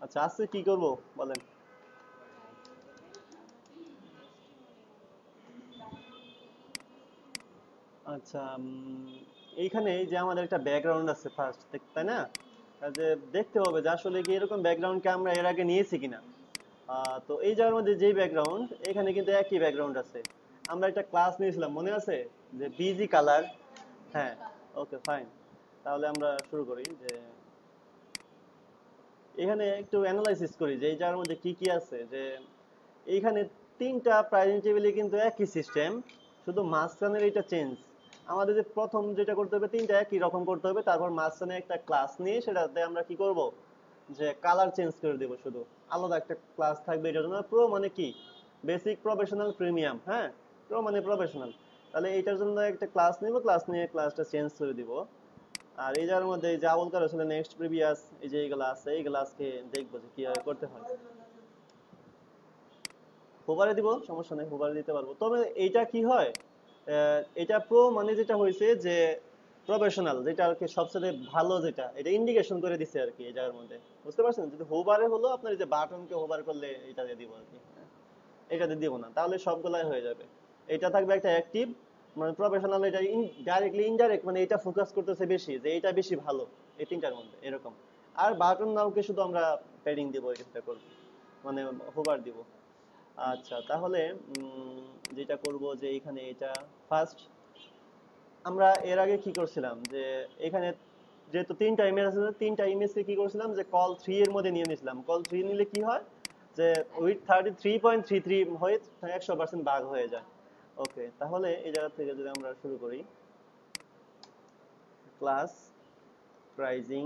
আচ্ছা, আজকে কি করব বলেন। আচ্ছা, এইখানে এই যে আমাদের একটা ব্যাকগ্রাউন্ড আছে ফার্স্ট, তাই না? যে দেখতে হবে যে আসলে কি এরকম ব্যাকগ্রাউন্ডকে আমরা এর আগে নিয়েছি কিনা। তো এই জায়গার মধ্যে যেই ব্যাকগ্রাউন্ড, এখানে কিন্তু একই ব্যাকগ্রাউন্ড আছে। আমরা একটা ক্লাস নিয়েছিলাম, মনে আছে? যে বিজি কালার। হ্যাঁ। ওকে, ফাইন। তাহলে আমরা শুরু করি যে এখানে একটু অ্যানালাইসিস করি যে এই জায়গার মধ্যে কি কি আছে। যে এইখানে তিনটা প্রাইজিং টেবিলে কিন্তু একই সিস্টেম, শুধু মাঝখানের এটা চেঞ্জ। আমাদের যে প্রথম যেটা করতে হবে, তিনটা একই রকম করতে হবে, তারপর মাঝখানে একটা ক্লাস নিয়ে সেটাতে আমরা কি করব, যে কালার চেঞ্জ করে দেব। শুধু আলাদা একটা ক্লাস থাকবে এটার জন্য। প্রো মানে কি? Basic, professional, premium. হ্যাঁ, প্রো মানে প্রফেশনাল। তাহলে এইটার জন্য একটা ক্লাস নিব, ক্লাস নিয়ে ক্লাসটা চেঞ্জ করে দিব। আর এই যার মধ্যে এই যে আবুল কার আসলে নেক্সট প্রিভিয়াস, এই যে এইগুলো আছে, এইগুলো আজকে দেখবো যে কিভাবে করতে হয়। হুবারে দিব, সমস্যা নেই, হুবারে দিতে পারবো। তবে এইটা কি হয়, এটা প্রো মানে যেটা হয়েছে যে প্রফেশনাল, যেটা আর কি সবচেয়ে ভালো, যেটা এটা ইন্ডিকেশন করে দিছে আর কি এই জায়গার মধ্যে। বুঝতে পারছেন? যদি হুবারে হলো আপনার এই যে বাটনকে হুবার করলে এটা দিয়ে দিব আর কি। এটাতে দিব না, তাহলে সবগুলাই হয়ে যাবে। এটা থাকবে একটা অ্যাক্টিভ, মানে প্রফেশনাল। এটা ডাইরেক্টলি ইনডাইরেক্ট, মানে এটা ফোকাস করতেছে বেশি যে এটা বেশি ভালো এই তিনটার মধ্যে এরকম। আর বাটন নামকে শুধু আমরা প্যাডিং দিব, এটা করব, মানে হোভার দিব। আচ্ছা, তাহলে যেটা করব যে এখানে এটা ফার্স্ট, আমরা এর আগে কি করছিলাম যে এখানে যেহেতু তিনটা ইমেজ আছে, তিনটা ইমেজকে কি করছিলাম যে কল থ্রি এর মধ্যে নিয়ে নিছিলাম। কল থ্রি নিলে কি হয়, যে উইথ 33.33 হয়ে 100% ভাগ হয়ে যায়। ওকে, তাহলে এই জায়গা থেকে যদি আমরা শুরু করি, ক্লাস প্রাইজিং,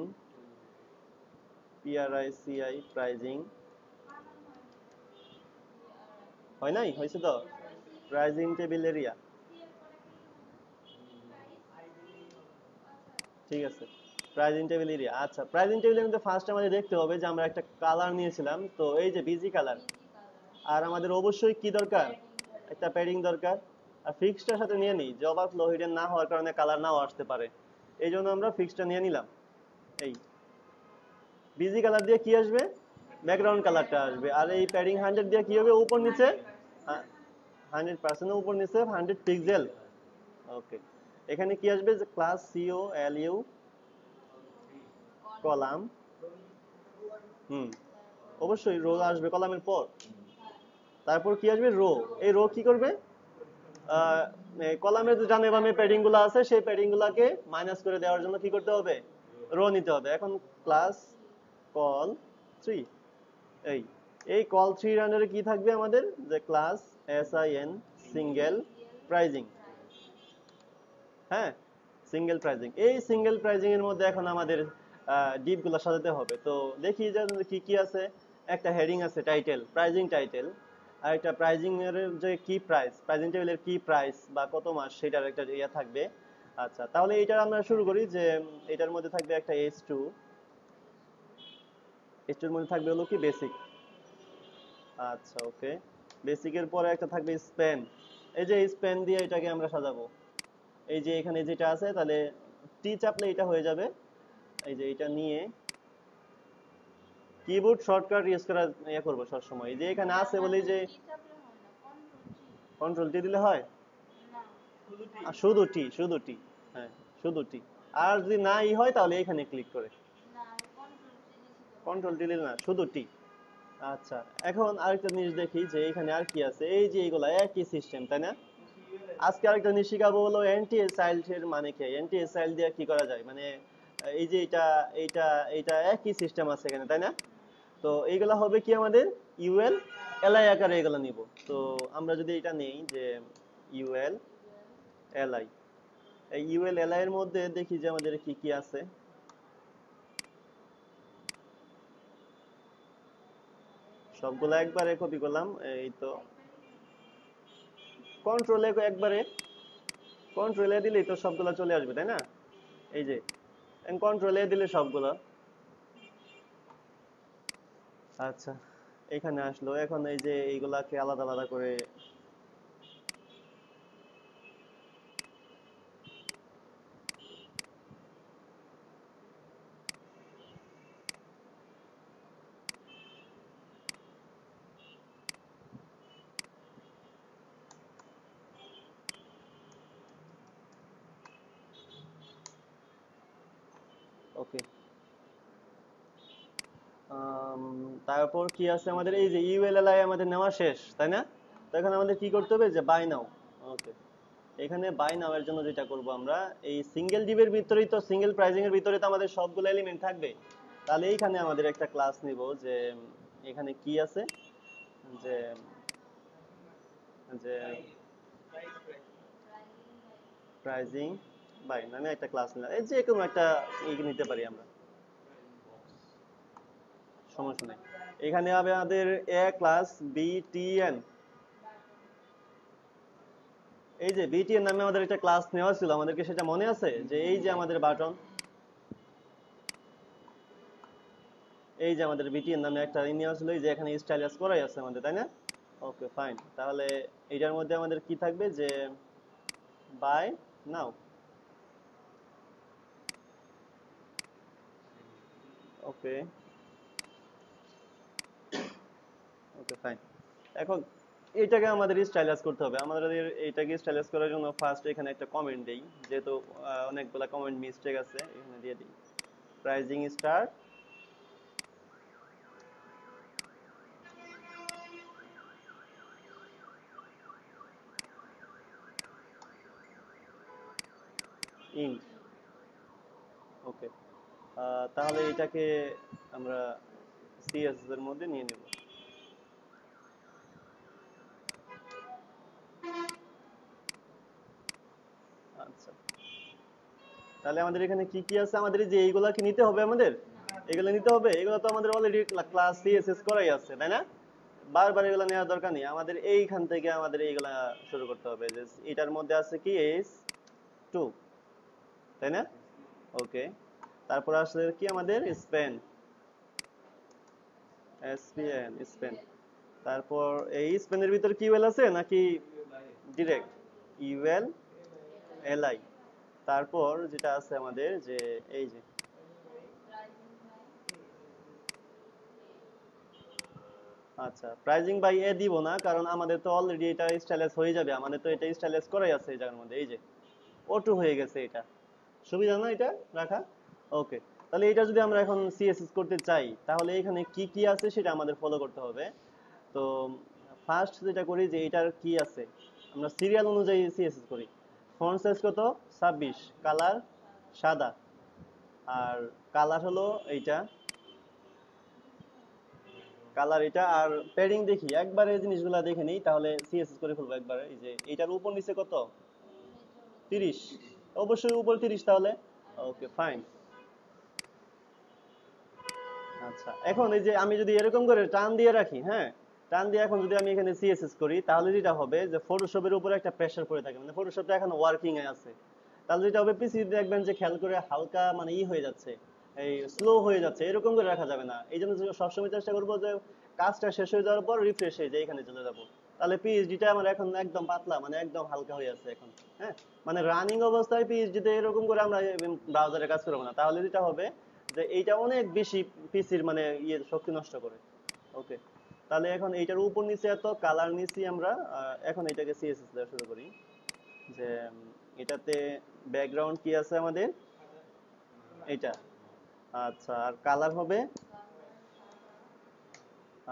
পিআরআইসিআই প্রাইজিং, হয় নাই? হয়েছে তো? প্রাইজিং টেবিল এরিয়া, ঠিক আছে। প্রাইজিং টেবিল এরিয়া, আচ্ছা। প্রাইজিং টেবিলের মধ্যে ফার্স্ট আমাদের দেখতে হবে যে আমরা একটা কালার নিয়েছিলাম, তো এই যে বিজি কালার। আর আমাদের অবশ্যই কি দরকার, একটা প্যাডিং দরকার। আর ফিক্সটার সাথে নিয়ে নিই, যে ওভারফ্লো হিডেন না হওয়ার কারণে কালার নাও আসতে পারে। এই জন্য আমরা ফিক্সটা নিয়ে নিলাম। এই বিজি কালার দিয়ে কি আসবে, ব্যাকগ্রাউন্ড কালারটা আসবে। আর এই প্যাডিং 100 দিয়ে কি হবে, উপর নিচে 100% উপর নিচে 100 পিক্সেল। ওকে, এখানে কি আসবে, যে ক্লাস সিও এল ইউ কলাম। হুম, অবশ্যই রো আসবে কলামের পর। তারপর কি আসবে, রো। এই রো কি করবে, কলামের যে ডানে বামে প্যাডিং গুলো আছে, সেই প্যাডিং গুলাকে মাইনাস করে দেওয়ার জন্য কি করতে হবে, রো নিতে হবে। এখন ক্লাস কল থ্রি, এই এই কল থ্রি রানারে কি থাকবে আমাদের, যে ক্লাস সিন সিঙ্গেল প্রাইজিং। হ্যাঁ, সিঙ্গেল প্রাইজিং। এই সিঙ্গেল প্রাইজিং এর মধ্যে এখন আমাদের ডিপ গুলা সাজাতে হবে। তো দেখি যে কি কি আছে। একটা হেডিং আছে, টাইটেল, প্রাইজিং টাইটেল। আর একটা প্রাইজিং এর যে কি প্রাইস, প্রাইজিং টেবিলের কি প্রাইস বা কত মাস, সেটার একটা ইয়া থাকবে। আচ্ছা, তাহলে এটা আমরা শুরু করি যে এটার মধ্যে থাকবে একটা H2, H2 এর মধ্যে থাকবে হলো কি বেসিক। আচ্ছা, ওকে। বেসিকের পরে একটা থাকবে স্প্যান। এই যে স্প্যান দিয়ে এটাকে আমরা সাজাবো। এই যে এখানে যেটা আছে, তাহলে টি চাপলে এটা হয়ে যাবে। এই যে এটা নিয়ে কিবোর্ড শর্টকাট ইউজ করা ইয়ে করবো সবসময়। এই যে এখানে আছে বলি যে কন্ট্রোল টি দিলে হয়, আর শুধু টি, শুধু টি। হ্যাঁ, শুধু টি। আর যদি না ই হয় তাহলে এখানে ক্লিক করে কন্ট্রোল টি দিলে না, শুধু টি। আচ্ছা, এখন আরেকটা জিনিস দেখি যে এখানে আর কি আছে। এই যে এগুলা একই সিস্টেম, তাই না? আজকে আরেকটা জিনিস শিখাবো হলো এন্টি এসাইল্ড এর মানে কি, এন্টি এসাইল্ড দিয়ে কি করা যায়, মানে এই যে এটা এইটা এইটা একই সিস্টেম আছে এখানে, তাই না? তো এইগুলা হবে কি আমাদের ইউএল এলআই আকারে এগুলা নিব। তো আমরা যদি এটা নেই যে ইউএল এলআই, এই ইউএল এলআই এর মধ্যে দেখি যে আমাদের কি কি আছে। সবগুলা একবারে কপি করলাম, এই তো। কন্ট্রোলে একবারে, কন্ট্রোলে দিলেই তো সবগুলা চলে আসবে, তাই না? এই যে কন্ট্রোলে দিলে সবগুলা। আচ্ছা, এখানে আসলো। এখন এই যে এইগুলাকে আলাদা আলাদা করে ওকে। তারপর কি আছে আমাদের, এই যে ইউএলএলআই আমাদের নেওয়া শেষ, তাই না? তো এখানে আমাদের কি করতে হবে, যে বাই নাও। ওকে, এখানে বাই নাও এর জন্য যেটা করব আমরা, এই সিঙ্গেল ডিভের ভিতরেই তো, সিঙ্গেল প্রাইজিং এর ভিতরে তো আমাদের সবগুলো এলিমেন্ট থাকবে। তাহলে এইখানে আমাদের একটা ক্লাস নিব, যে এখানে কি আছে, যে যে প্রাইজিং বাই নামে একটা ক্লাস নিলাম, এই যে কোনো একটা নিতে পারি আমরা, সমস্যা নেই। এখানে হবে আমাদের এ ক্লাস বিটিএন। এই যে বিটিএন নামে আমাদের একটা ক্লাস নেওয়া ছিল, আমাদেরকে সেটা মনে আছে, যে এই যে আমাদের বাটন, এই যে আমাদের বিটিএন নামে একটা নেওয়া ছিল, এই যে এখানে স্টাইলাস করাই আছে আমাদের, তাই না? ওকে ফাইন, তাহলে এটার মধ্যে আমাদের কি থাকবে, যে by now. Okay okay fine. এখন এটাকে আমাদের স্টাইলাস করতে হবে, আমাদের এইটাকে স্টাইলাস করার জন্য ফার্স্ট এখানে একটা কমেন্ট দেই, যেহেতু অনেকগুলা কমেন্ট মিস্টেক আছে, এখানে দিয়ে দিই প্রাইজিং স্টার ইন্ট। ওকে, তাহলে এটাকে আমরা সিএসএস এর মধ্যে নিয়ে নেব। আচ্ছা, তাহলে আমাদের এখানে কি কি আছে, আমাদের এই যে এইগুলা কি নিতে হবে, আমাদের এগুলো নিতে হবে, এগুলো তো আমাদের অলরেডি ক্লাস সিএসএস করাই আছে, তাই না? বারবার এগুলো নেওয়ার দরকার নেই, আমাদের এইখান থেকে আমাদের এইগুলা শুরু করতে হবে, যে এটার মধ্যে আছে কি S2, তাই না? ওকে, তারপর আসলে কি আমাদের স্পেন, এসপিএন স্পেন। তারপর এই স্পেনের ভিতর কি ওয়েল আছে নাকি ডিরেক্ট ইউএল এলআই। তারপর যেটা আছে আমাদের, যে এই যে আচ্ছা, প্রাইজিং বাই এ দিব না, কারণ আমাদের তো অলরেডি এটা স্টাইলাস হয়ে যাবে, আমাদের তো এটা স্টাইলাস করাই আছে এই জায়গার মধ্যে, এই যে অটো হয়ে গেছে, এটা সুবিধা না এটা রাখা। ওকে, তাহলে এটা যদি আমরা এখন সিএসএস করতে চাই, তাহলে এখানে কি কি আছে সেটা আমাদের ফলো করতে হবে। তো ফার্স্ট যেটা করি, যে এটার কি আছে, আমরা সিরিয়াল অনুযায়ী সিএসএস করি। ফন্ট সাইজ কত, 26, কালার সাদা, আর কালার হলো এইটা, কালার এটা, আর প্যাডিং দেখি একবারে, এই জিনিসগুলো দেখে নিই, তাহলে সিএসএস করে ফেলবো একবারে। এই যে এটার উপর নিচে কত, 30, অবশ্যই উপর 30 তাহলে। Okay fine. আচ্ছা, এখন এই যে আমি যদি এরকম করে টান দিয়ে রাখি, হ্যাঁ, টান দিয়ে এখন যদি আমি এখানে সিএসএস করি, তাহলে যেটা হবে, যে ফটোশপের উপরে একটা প্রেসার পড়ে থাকে, মানে ফটোশপটা এখন ওয়ার্কিং এ আছে, তাহলে যেটা হবে, পিসি দেখবেন যে খেয়াল করে হালকা মানে হয়ে যাচ্ছে, এই স্লো হয়ে যাচ্ছে, এরকম করে রাখা যাবে না। এই জন্য সবসময় চেষ্টা করবো যে কাজটা শেষ হয়ে যাওয়ার পর রিফ্রেশ হয়ে যায় এখানে চলে যাবো, তাহলে পিএইচডিটা আমার এখন একদম পাতলা, মানে একদম হালকা হয়ে আছে এখন। হ্যাঁ, মানে রানিং অবস্থায় পিএইচডিতে এরকম করে আমরা ব্রাউজারে কাজ করবো না, তাহলে যেটা হবে যে এইটা অনেক বেশি পিসির মানে শক্তি নষ্ট করে। ওকে, তাহলে এখন এইটার উপর নিচে এত কালার নিছি আমরা, এখন এটাকে সিএসএস দেওয়া শুরু করি, যে এটাতে ব্যাকগ্রাউন্ড কি আছে আমাদের, এটা। আচ্ছা, আর কালার হবে,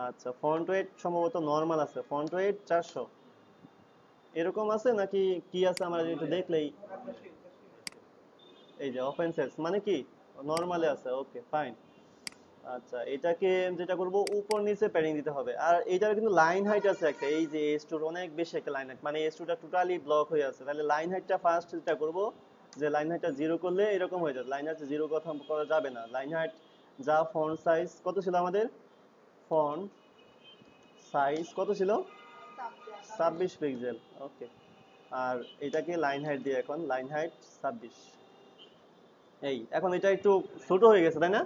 আচ্ছা ফন্ট ওয়েট সম্ভবত নরমাল আছে, ফন্ট ওয়েট 400 এরকম আছে নাকি, কি আছে আমরা একটু দেখলেই। এই যে অফেন্সেস মানে কি, নরমালে আছে, ওকে ফাইন। আচ্ছা, এটাকে যেটা করব, উপর নিচে প্যাডিং দিতে হবে, আর এটার কিন্তু লাইন হাইট আছে একটা, এই যে S2 এর অনেক বেশি একটা লাইন হাইট, মানে S2 টা টোটালি ব্লক হয়ে আছে, তাহলে লাইন হাইটটা ফার্স্ট যেটা করব, যে লাইন হাইটটা 0 করলে এরকম হয়ে যাবে, লাইন হাইট 0 কথা করা যাবে না, লাইন হাইট যা, ফন্ট সাইজ কত ছিল আমাদের, ফন্ট সাইজ কত ছিল, 26 পিক্সেল। ওকে, আর এটাকে লাইন হাইট দিয়ে, এখন লাইন হাইট 26, এই এখন এটা একটু ছোট হয়ে গেছে, তাই না?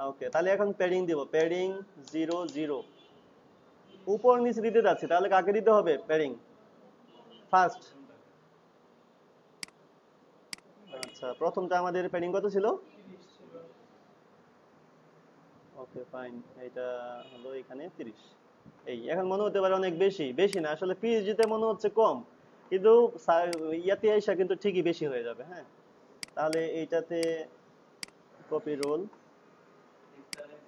ওকে, তাহলে এখন প্যাডিং দিব, প্যাডিং 0 0, উপর নিচে দিতে যাচ্ছি, তাহলে কাকে দিতে হবে প্যাডিং ফার্স্ট। আচ্ছা, প্রথমটা আমাদের প্যাডিং কত ছিল, ওকে ফাইন, এটা হলো এখানে 30। এই এখন মনে হতে পারে অনেক বেশি, বেশি না আসলে, পিএইচডি তে মনে হচ্ছে কম, কিন্তু ইয়াতে আইসা কিন্তু ঠিকই বেশি হয়ে যাবে। হ্যাঁ, তাহলে এইটাতে কপি রুল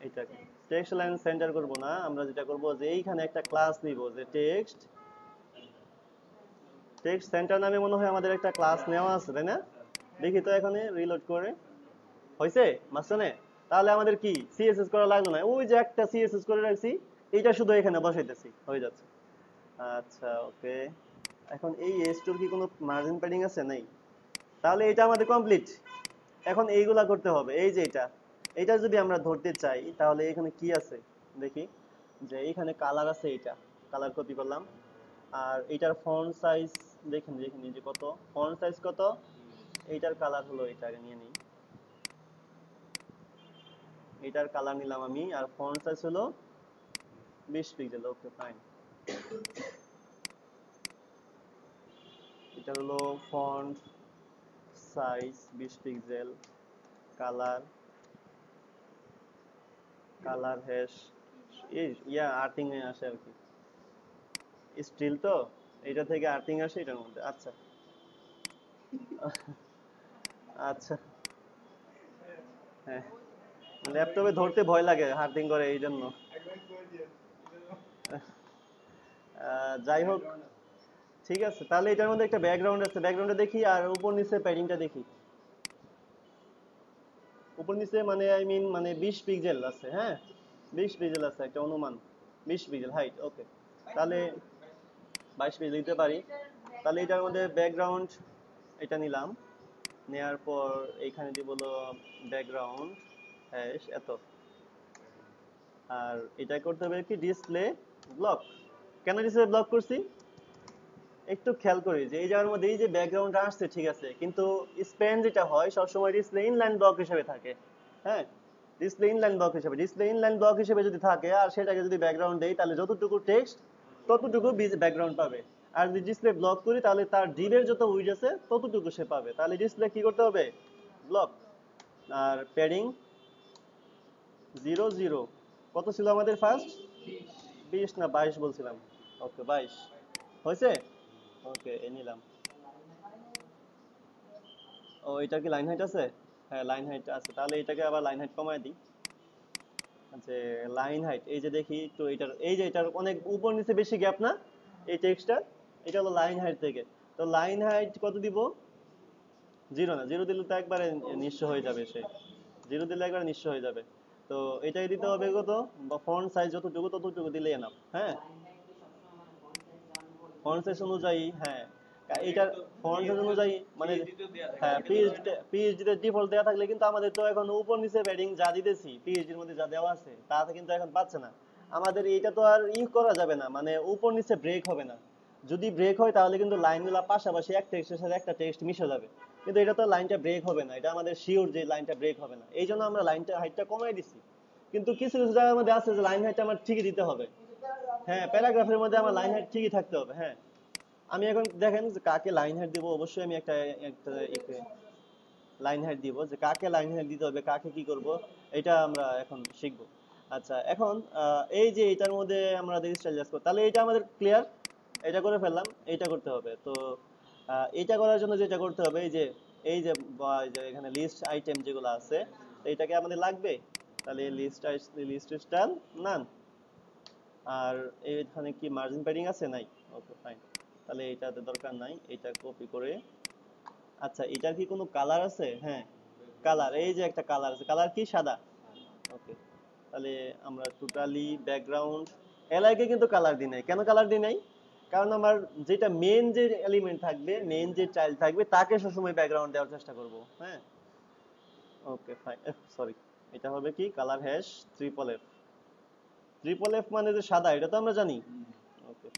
এটাকে টেক্সট লাইন সেন্টার করব না, আমরা যেটা করব যে এইখানে একটা ক্লাস নিব যে টেক্সট সেন্টার নামে মনে হয় আমাদের একটা ক্লাস নেওয়া আছে, তাই না? দেখি তো এখানে রিলোড করে হয়েছে মাঝখানে। তাহলে আমাদের কি সিএসএস করা লাগলো না, ওই যে একটা সিএসএস করে রাখছি, এটা শুধু এখানে বসাইতেছি, হয়ে যাচ্ছে। আচ্ছা ওকে, এখন এই এস2 কি কোনো মার্জিন প্যাডিং আছে? নাই। তাহলে এটা আমাদের কমপ্লিট। এখন এইগুলা করতে হবে, এই যে এটা যদি আমরা ধরতে চাই তাহলে এখানে কি আছে দেখি, যে এইখানে কালার আছে, এটা কালার কপি করলাম। আর এটার ফন্ট সাইজ দেখেন দেখেন এই যে কত, ফন্ট সাইজ কত, এইটার কালার হলো, এটা আগে নিয়ে নিই, এটার কালার নিলাম আমি, আর ফন্ট সাইজ হলো 20 পিক্সেল। ওকে ফাইন, এটা হলো font size 20 pixel, colour hash ইয়া আর্টিং এ আসে আর কি, স্টিল তো এটা থেকে আর্টিং আসে এটার মধ্যে। আচ্ছা আচ্ছা, হ্যাঁ ল্যাপটপে ধরতে ভয় লাগে, হার্ডিং করে এই জন্য। যাই হোক, ঠিক আছে, তাহলে এটার মধ্যে একটা ব্যাকগ্রাউন্ড আছে, ব্যাকগ্রাউন্ডে দেখি, আর উপর নিচে প্যাডিংটা দেখি। উপর নিচে মানে আই মিন মানে 20 পিক্সেল আছে, হ্যাঁ 20 পিক্সেল আছে একটা অনুমান, 20 পিক্সেল হাইট। ওকে, তাহলে 22 পিক্সেল দিতে পারি। তাহলে এটার মধ্যে ব্যাকগ্রাউন্ড এটা নিলাম, নেয়ার পর এইখানে দিব হলো ব্যাকগ্রাউন্ড হ্যাশ এত। আর এটা করতে হবে কি ডিসপ্লে ব্লক। কেন ডিসপ্লে ব্লক করছি একটু খেয়াল করি, যে এই জায়গার মধ্যে এই যে ব্যাকগ্রাউন্ড আসছে ঠিক আছে, কিন্তু স্প্যান যেটা হয় সবসময় ডিসপ্লে ইনলাইন ব্লক হিসেবে থাকে। হ্যাঁ, ডিসপ্লে ইনলাইন ব্লক হিসেবে যদি থাকে আর সেটাকে যদি ব্যাকগ্রাউন্ড দেই তাহলে যতটুকু টেক্সট ততটুকু ব্যাকগ্রাউন্ড পাবে। আর যদি ডিসপ্লে ব্লক করি তাহলে তার ডিবের যত উইডথ আছে ততটুকু সে পাবে। তাহলে ডিসপ্লে কি করতে হবে, ব্লক। আর প্যাডিং 0 0 কত ছিল আমাদের ফার্স্ট, 20 না 22 বলছিলাম। ওকে 22 হয়েছে। ওকে এ নিলাম। ও এটা কি লাইন হাইট আছে? হ্যাঁ লাইন হাইট আছে, তাহলে এটাকে আবার লাইন হাইট কমায় দিই। যে লাইন হাইট এই যে দেখি তো, এটার এই যে এটার অনেক উপর নিচে বেশি গ্যাপ না এই টেক্সটটা, এটা হলো লাইন হাইট থেকে। তো লাইন হাইট কত দিব, 0 না, 0 দিলে তো একবারে নিঃস্ব হয়ে যাবে সে, 0 দিলে একবারে নিঃস্ব হয়ে যাবে। তো এটাই দিতে হবে কত, বা ফন্ট সাইজ যতটুকু ততটুকু দিলে এনাফ। হ্যাঁ ফন্ট সাইজ অনুযায়ী, হ্যাঁ এটার ফন্ট সাইজ অনুযায়ী মানে, হ্যাঁ পিএইচডি তে ডিফল্ট দেওয়া থাকলে কিন্তু আমাদের তো এখন উপর নিচে প্যাডিং যা দিতেছি পিএইচডির মধ্যে যা দেওয়া আছে তাতে কিন্তু এখন পাচ্ছে না। আমাদের এটা তো আর করা যাবে না, মানে উপর নিচে ব্রেক হবে না। যদি ব্রেক হয় তাহলে কিন্তু লাইনগুলো পাশাপাশি এক টেক্সটের সাথে একটা টেক্সট মিশে যাবে, কিন্তু এটা তো লাইনটা ব্রেক হবে না, এটা আমাদের শিওর যে লাইনটা ব্রেক হবে না, এই জন্য আমরা লাইনটা হাইটটা কমাই দিছি। কিন্তু কিছু কিছু জায়গার মধ্যে আছে যে লাইন হাইটটা আমার ঠিকই দিতে হবে। হ্যাঁ প্যারাগ্রাফের মধ্যে আমার লাইন হাইট ঠিকই থাকতে হবে। হ্যাঁ আমি এখন দেখেন যে কাকে লাইন হাইট দিব, অবশ্যই আমি একটা একটা লাইন হাইট দিব, যে কাকে লাইন হাইট দিতে হবে, কাকে কি করব, এটা আমরা এখন শিখব। আচ্ছা এখন এই যে এটার মধ্যে আমরা দেখি স্টাইল জাস্ট, তাহলে এটা আমাদের ক্লিয়ার, এটা করে ফেললাম, এটা করতে হবে। তো এটা করার জন্য যেটা করতে হবে, এই যে এই যে এখানে লিস্ট আইটেম যেগুলো আছে এটাকে আমাদের লাগবে। তাহলে লিস্ট স্টাইল নান, আর এইখানে কি মার্জিন প্যাডিং আছে? নাই। ওকে ফাইন, তাহলে এটাতে দরকার নাই, এটা কপি করে। আচ্ছা এটার কি কোনো কালার আছে? হ্যাঁ কালার, এই যে একটা কালার আছে, কালার কি সাদা। ওকে, তাহলে আমরা টোটালি ব্যাকগ্রাউন্ড এলাইকে কিন্তু কালার দিই নাই। কেন কালার দিই নাই, কারণ আমার যেটা মেন যে এলিমেন্ট থাকবে, মেন যে চাইল্ড থাকবে তাকে সবসময় ব্যাকগ্রাউন্ড দেওয়ার চেষ্টা করব। হ্যাঁ ওকে ফাইন, সরি, এটা হবে কি কালার হ্যাশ ট্রিপল এফ মানে যে সাদা, এটা তো আমরা জানি। ওকে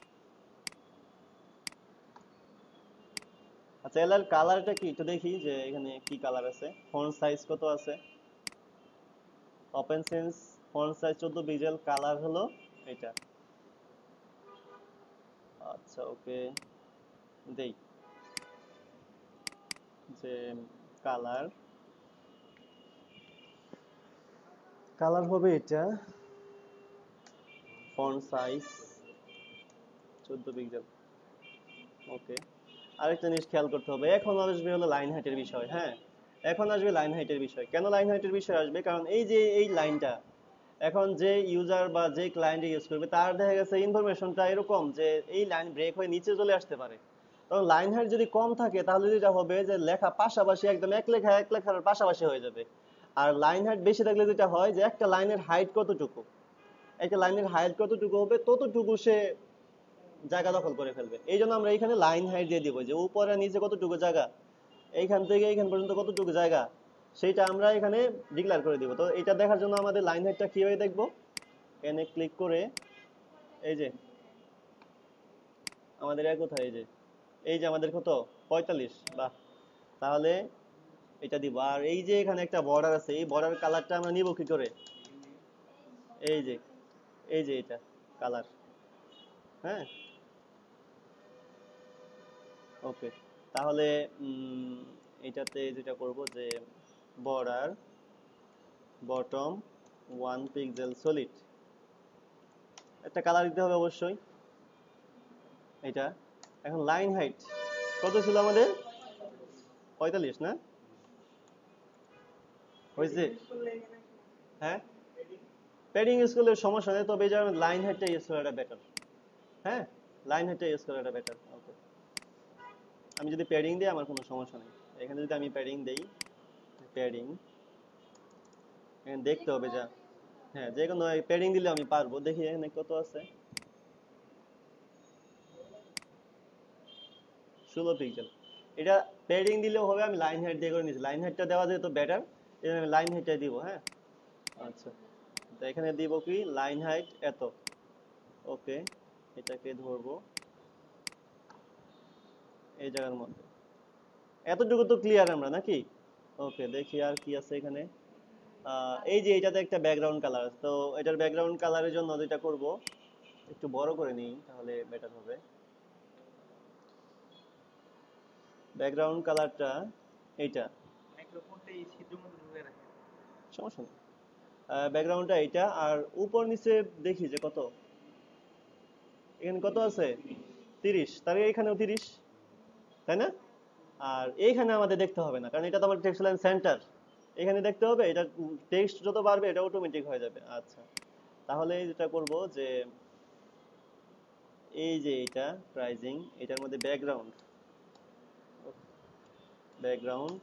আচ্ছা এলার কালারটা কি একটু দেখি, যে এখানে কি কালার আছে, ফন্ট সাইজ কত আছে, open sense font size 14 pixel, colour হলো এটা। আচ্ছা ওকে দেই, যে কালার হবে এটা, ফন্ট সাইজ 14 পিক্সেল। ওকে, আরেকটা জিনিস খেয়াল করতে হবে, এখন আসবে হলো লাইন হাইটের বিষয়। হ্যাঁ এখন আসবে লাইন হাইটের বিষয়। কেন লাইন হাইটের বিষয় আসবে? কারণ এই যে এই লাইনটা, এখন যে ইউজার বা যে ক্লায়েন্ট ইউজ করবে তার দেখা গেছে ইনফরমেশনটা এরকম যে এই লাইন ব্রেক হয়ে নিচে চলে আসতে পারে। তখন লাইন হাইট যদি কম থাকে তাহলে যেটা হবে যে লেখা পাশাপাশি একদম এক লেখার পাশাপাশি হয়ে যাবে। আর লাইন হাইট বেশি থাকলে যেটা হয় যে একটা লাইনের হাইট কতটুকু, একটা লাইনের হাইট কতটুকু হবে ততটুকু সে জায়গা দখল করে ফেলবে। এই জন্য আমরা এখানে লাইন হাইট দিয়ে দিব যে উপরে নিচে কতটুকু জায়গা, এইখান থেকে এইখান পর্যন্ত কতটুকু জায়গা, সেইটা আমরা এখানে ডিক্লেয়ার করে দিব। তো এটা দেখার জন্য আমাদের লাইন হাইটটা কিভাবে দেখবো, এখানে ক্লিক করে এই যে আমাদের কোথায়, এই যে আমাদের কত 45, বাহ, তাহলে এটা দিব। আর এই যে এখানে একটা বর্ডার আছে, এই বর্ডার কালারটা আমরা নিব কি করে, এই যে এই যে এটা কালার, হ্যাঁ, ওকে। তাহলে এটাতে যেটা করব যে বর্ডার বটম 1 পিক্সেল সলিড, একটা কালার দিতে হবে অবশ্যই এটা। এখন লাইন হাইট কত ছিল আমাদের, 45 না, হয়েছে? হ্যাঁ, প্যাডিং ইউজ করলে সমস্যা নেই, তবে এই যে লাইন হাইটটা ইউজ করাটা বেটার। হ্যাঁ, লাইন হাইটটা ইউজ করাটা বেটার। ওকে, আমি যদি প্যাডিং দিই আমার কোনো সমস্যা নেই। এখানে যদি আমি প্যাডিং দেই, প্যাডিং এখানে দেখতে হবে যা, হ্যাঁ, যে কোনো প্যাডিং দিলে আমি পারবো। দেখি এখানে কত আছে, 16 পিক্সেল। এটা প্যাডিং দিলেও হবে, আমি লাইন হাইট দিয়ে করে নিচ্ছি। লাইন হাইটটা দেওয়া যেহেতু বেটার, এই জন্য আমি লাইন হাইটটাই দিব। হ্যাঁ, আচ্ছা, তো এখানে দিব কি লাইন হাইট এত, ওকে, এটাকে ধরবো এই জায়গার মধ্যে। এতটুকু তো ক্লিয়ার আমরা নাকি? ওকে, দেখি আর কি আছে এখানে। এই যে এটাতে একটা ব্যাকগ্রাউন্ড কালার আছে, তো এটার ব্যাকগ্রাউন্ড কালারের জন্য যেটা করব, একটু বড় করে নিই তাহলে বেটার হবে। ব্যাকগ্রাউন্ড কালারটা এইটা, সমস্যা নেই, ব্যাকগ্রাউন্ডটা এইটা। আর উপর নিচে দেখি যে কত, এখানে কত আছে, 30, তার এখানেও 30, তাই না? আর এইখানে আমাদের দেখতে হবে না, কারণ এটা তো আমার টেক্সট লাইন সেন্টার, এখানে দেখতে হবে। এটা টেক্সট যত বাড়বে এটা অটোমেটিক হয়ে যাবে। আচ্ছা, তাহলে যেটা করব যে এই যে এটা প্রাইজিং, এটার মধ্যে ব্যাকগ্রাউন্ড, ব্যাকগ্রাউন্ড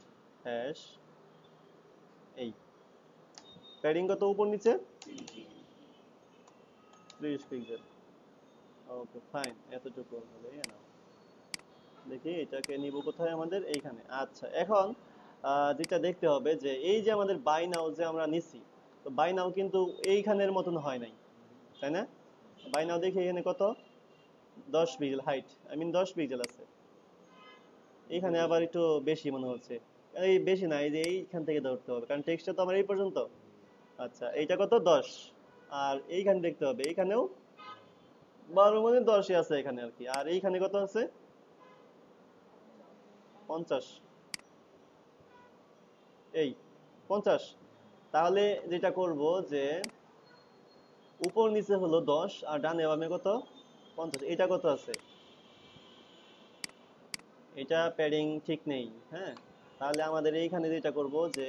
হ্যাশ, এই প্যাডিং কত উপর নিচে, 30 পিক্সেল। ওকে ফাইন, এতটুকু হলেই না। দেখি এটাকে নিব কোথায়, আমাদের এইখানে। আচ্ছা, এখন যেটা দেখতে হবে যে এই যে আমাদের বাই নাও যে আমরা নিছি, তো বাই নাও কিন্তু এইখানের মতন হয় নাই, তাই না? বাই নাও দেখি এখানে কত, 10 pixel height, I mean 10 pixel আছে। এখানে আবার একটু বেশি মনে হচ্ছে, এই বেশি না, এই যে এইখান থেকে ধরতে হবে, কারণ টেক্সটটা তো আমার এই পর্যন্ত। আচ্ছা, এইটা কত, 10। আর এইখানে দেখতে হবে, এইখানেও 12 মানে 10ই আছে এখানে আর কি। আর এইখানে কত আছে, 50, এই 50। তাহলে যেটা করব যে উপর নিচে হলো 10 আর ডানে বামে কত, 50। এটা কত আছে, এটা প্যাডিং ঠিক নেই। হ্যাঁ, তাহলে আমাদের এইখানে যেটা করব যে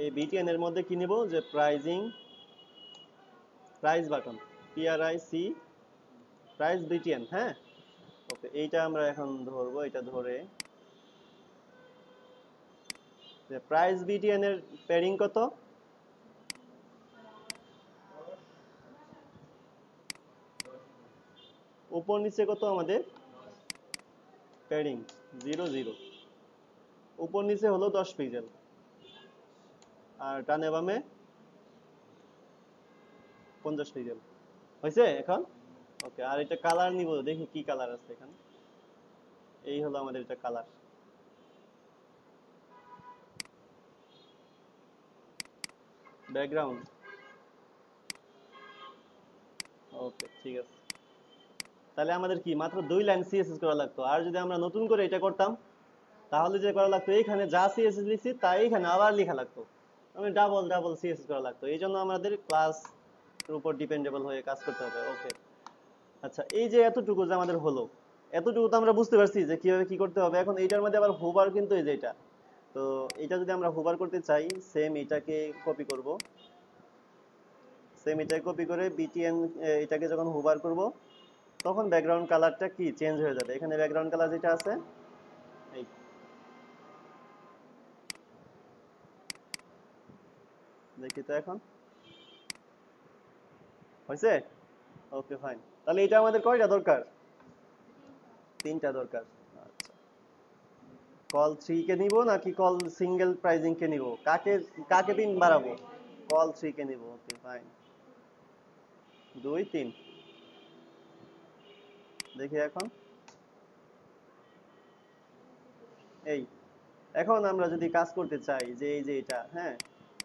এই বিটিএন এর মধ্যে কি নিব, যে pricing, price button, PRIC, price BTN. হ্যাঁ, ওকে, এইটা আমরা এখন ধরবো। এটা ধরে যে প্রাইস বিটিএন এর প্যাডিং কত, উপর নিচে কত আমাদের প্যাডিং, 0 0, উপর নিচে হলো 10 পিক্সেল, আর ডানে বামে 50 পিক্সেল হয়েছে এখন। ওকে, আর এটা কালার নিব, দেখি কি কালার আছে এখানে। এই হলো আমাদের এটা কালার, ব্যাকগ্রাউন্ড। ওকে, ঠিক আছে। তাহলে আমাদের কি মাত্র 2 লাইন সিএসএস করা লাগতো। আর যদি আমরা নতুন করে এটা করতাম তাহলে যে করা লাগতো, এইখানে যা সিএসএস লিখছি তা এইখানে আবার লেখা লাগতো, আমি ডাবল ডাবল সিএসএস করা লাগতো। এই জন্য আমাদের ক্লাস উপর ডিপেন্ডেবল হয়ে কাজ করতে হবে। ওকে, আচ্ছা, এই যে এতটুকু যে আমাদের হলো, এতটুকু তো আমরা বুঝতে পারছি যে কিভাবে কি করতে হবে। এখন এইটার মধ্যে আবার হোভার কিন্তু এই যে এটা, তো এটা যদি আমরা হোভার করতে চাই, সেম এটাকে কপি করব, সেম এটাকে কপি করে বিটিএন এটাকে যখন হোভার করব তখন ব্যাকগ্রাউন্ড কালারটা কি চেঞ্জ হয়ে যাবে। এখানে ব্যাকগ্রাউন্ড কালার যেটা আছে এই, দেখি তো এখন হয়েছে। ওকে ফাইন, তাহলে এটা আমাদের কয়টা দরকার? তিনটা দরকার। আচ্ছা, কল 3 কে নিব নাকি কল সিঙ্গেল প্রাইজিং কে নিব, কাকে কাকে 3 বাড়াবো? কল 3 কে নিব। ওকে ফাইন, 2 3, দেখি এখন এই, এখন আমরা যদি কাজ করতে চাই যে এই যে এটা, হ্যাঁ,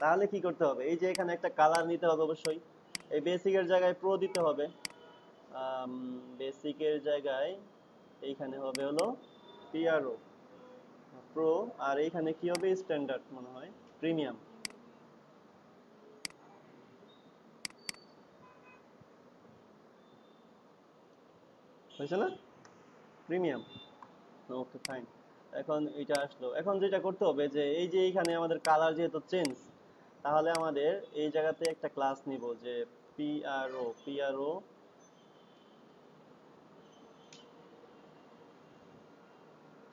তাহলে কি করতে হবে? এই যে এখানে একটা কালার নিতে হবে অবশ্যই, এই বেসিকের জায়গায় প্রো দিতে হবে। বেসিকের জায়গায় এইখানে হবে হলো পিআরও প্রো, আর এইখানে কি হবে স্ট্যান্ডার্ড মনে হয়, প্রিমিয়াম। হয়েছে না? প্রিমিয়াম। ওকে ফাইন, এখন এটা আসলো। এখন যেটা করতে হবে যে এই যে এইখানে আমাদের কালার যেহেতু চেঞ্জ, তাহলে আমাদের এই জায়গাতে একটা ক্লাস নিব যে পিআরও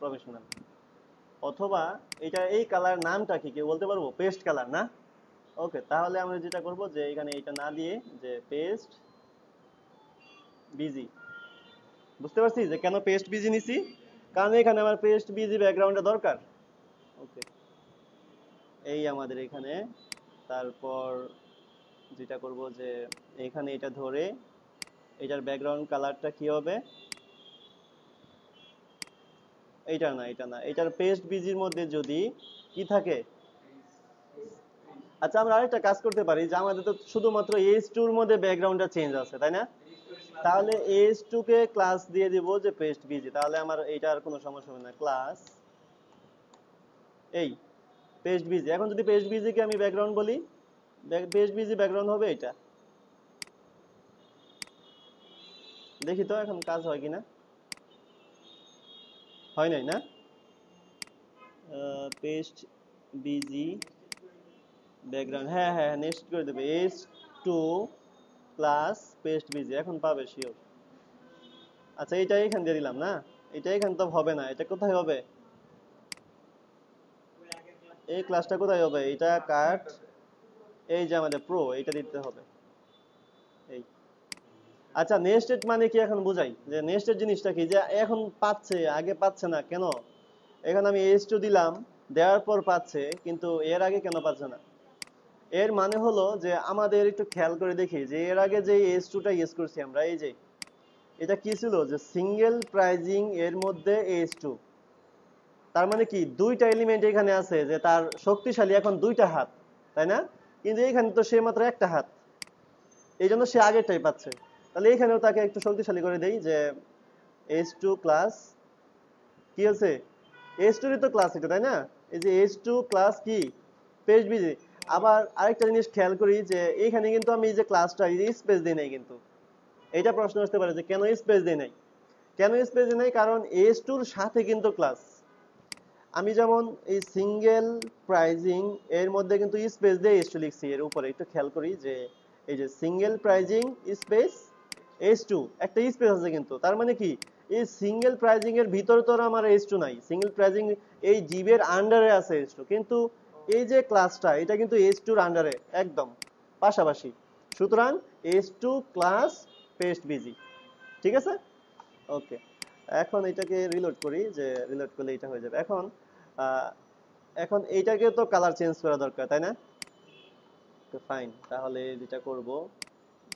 প্রফেশনাল, অথবা এটা এই কালার নামটা কি কেউ বলতে পারবো? পেস্ট কালার না? ওকে, তাহলে আমরা যেটা করব যে এখানে এটা না দিয়ে যে পেস্ট বিজি। বুঝতে পারছি যে কেন পেস্ট বিজি নিছি, কারণ এখানে আমার পেস্ট বিজি ব্যাকগ্রাউন্ডটা দরকার। ওকে, এই আমাদের এখানে, তারপর যেটা করব যে এখানে এটা ধরে এটার ব্যাকগ্রাউন্ড কালারটা কি হবে, এইটা না, এটা না, এটার পেস্ট বিজির মধ্যে যদি কি থাকে। আচ্ছা, আমরা আরেকটা কাজ করতে পারি যে আমাদের তো শুধুমাত্র H2 এর মধ্যে ব্যাকগ্রাউন্ডটা চেঞ্জ আছে, তাই না? তাহলে H2 কে ক্লাস দিয়ে দিব যে পেস্ট বিজি, তাহলে আমার এইটা আর কোনো সমস্যা হবে না। ক্লাস এই পেস্ট বিজি, এখন যদি পেস্ট বিজি কে আমি ব্যাকগ্রাউন্ড বলি, পেস্ট বিজি ব্যাকগ্রাউন্ড হবে এটা। দেখি তো এখন কাজ হয় কিনা। হয় নাই না? পেস্ট বিজি ব্যাকগ্রাউন্ড, হ্যাঁ হ্যাঁ, নেক্সট করে দেবে H2 ক্লাস পেস্ট বিজি, এখন পাবে শিওর। আচ্ছা, এইটাই এখান দিয়ে দিলাম না, এটা এখান তো হবে না, এটা কোথায় হবে? এই ক্লাসটা কোথায় হবে? এটা কাট, এই যে আমাদের প্রো, এইটা দিতে হবে এই। আচ্ছা, নেস্টেড মানে কি এখন বুঝাই যে নেস্টেড জিনিসটা কি, যে এখন পাচ্ছে আগে পাচ্ছে না কেন? এখানে আমি H2 দিলাম, দেওয়ার পর পাচ্ছে, কিন্তু এর আগে কেন পাচ্ছে না? এর মানে হলো যে আমাদের একটু খেয়াল করে দেখি যে এর আগে যে H2 টা ইউজ করছি আমরা, এই যে এটা কি ছিল যে সিঙ্গেল প্রাইজিং এর মধ্যে H2, তার মানে কি দুইটা এলিমেন্ট এখানে আছে যে তার শক্তিশালী এখন দুইটা হাত, তাই না? কিন্তু এখানে তো সে মাত্র একটা হাত, এই জন্য সে আগেরটাই পাচ্ছে। তাহলে এখানেও তাকে একটু শক্তিশালী করে দেই যে H2 ক্লাস কি আছে, H2 এর তো ক্লাস এটা, তাই না? এই যে H2 ক্লাস কি পেস্ট বিজি। আবার আরেকটা জিনিস খেয়াল করি যে এইখানে কিন্তু আমি এই যে ক্লাসটা স্পেস দিই নাই কিন্তু। এইটা প্রশ্ন আসতে পারে যে কেন স্পেস দিই নাই। কেন স্পেস দিই নাই, কারণ H2 এর সাথে কিন্তু ক্লাস, আমি যেমন এই সিঙ্গেল প্রাইজিং এর মধ্যে কিন্তু স্পেস দিয়ে H2 লিখছি এর উপরে, একটু খেয়াল করি যে এই যে সিঙ্গেল প্রাইজিং স্পেস H2 একটা স্পেস আছে কিন্তু, তার মানে কি এই সিঙ্গেল প্রাইজিং এর ভিতরে তো আমার H2 নাই, সিঙ্গেল প্রাইজিং এই জিবের আন্ডারে আছে H2, কিন্তু এই যে ক্লাসটা এটা কিন্তু H2 এর আন্ডারে একদম পাশাপাশি। সুতরাং H2 ক্লাস পেস্ট বিজি, ঠিক আছে? ওকে, এখন এটাকে রিলোড করি, যে রিলোড করলে এটা হয়ে যাবে। এখন আহ, এখন এইটাকে তো কালার চেঞ্জ করা দরকার, তাই না? তো ফাইন, তাহলে যেটা করব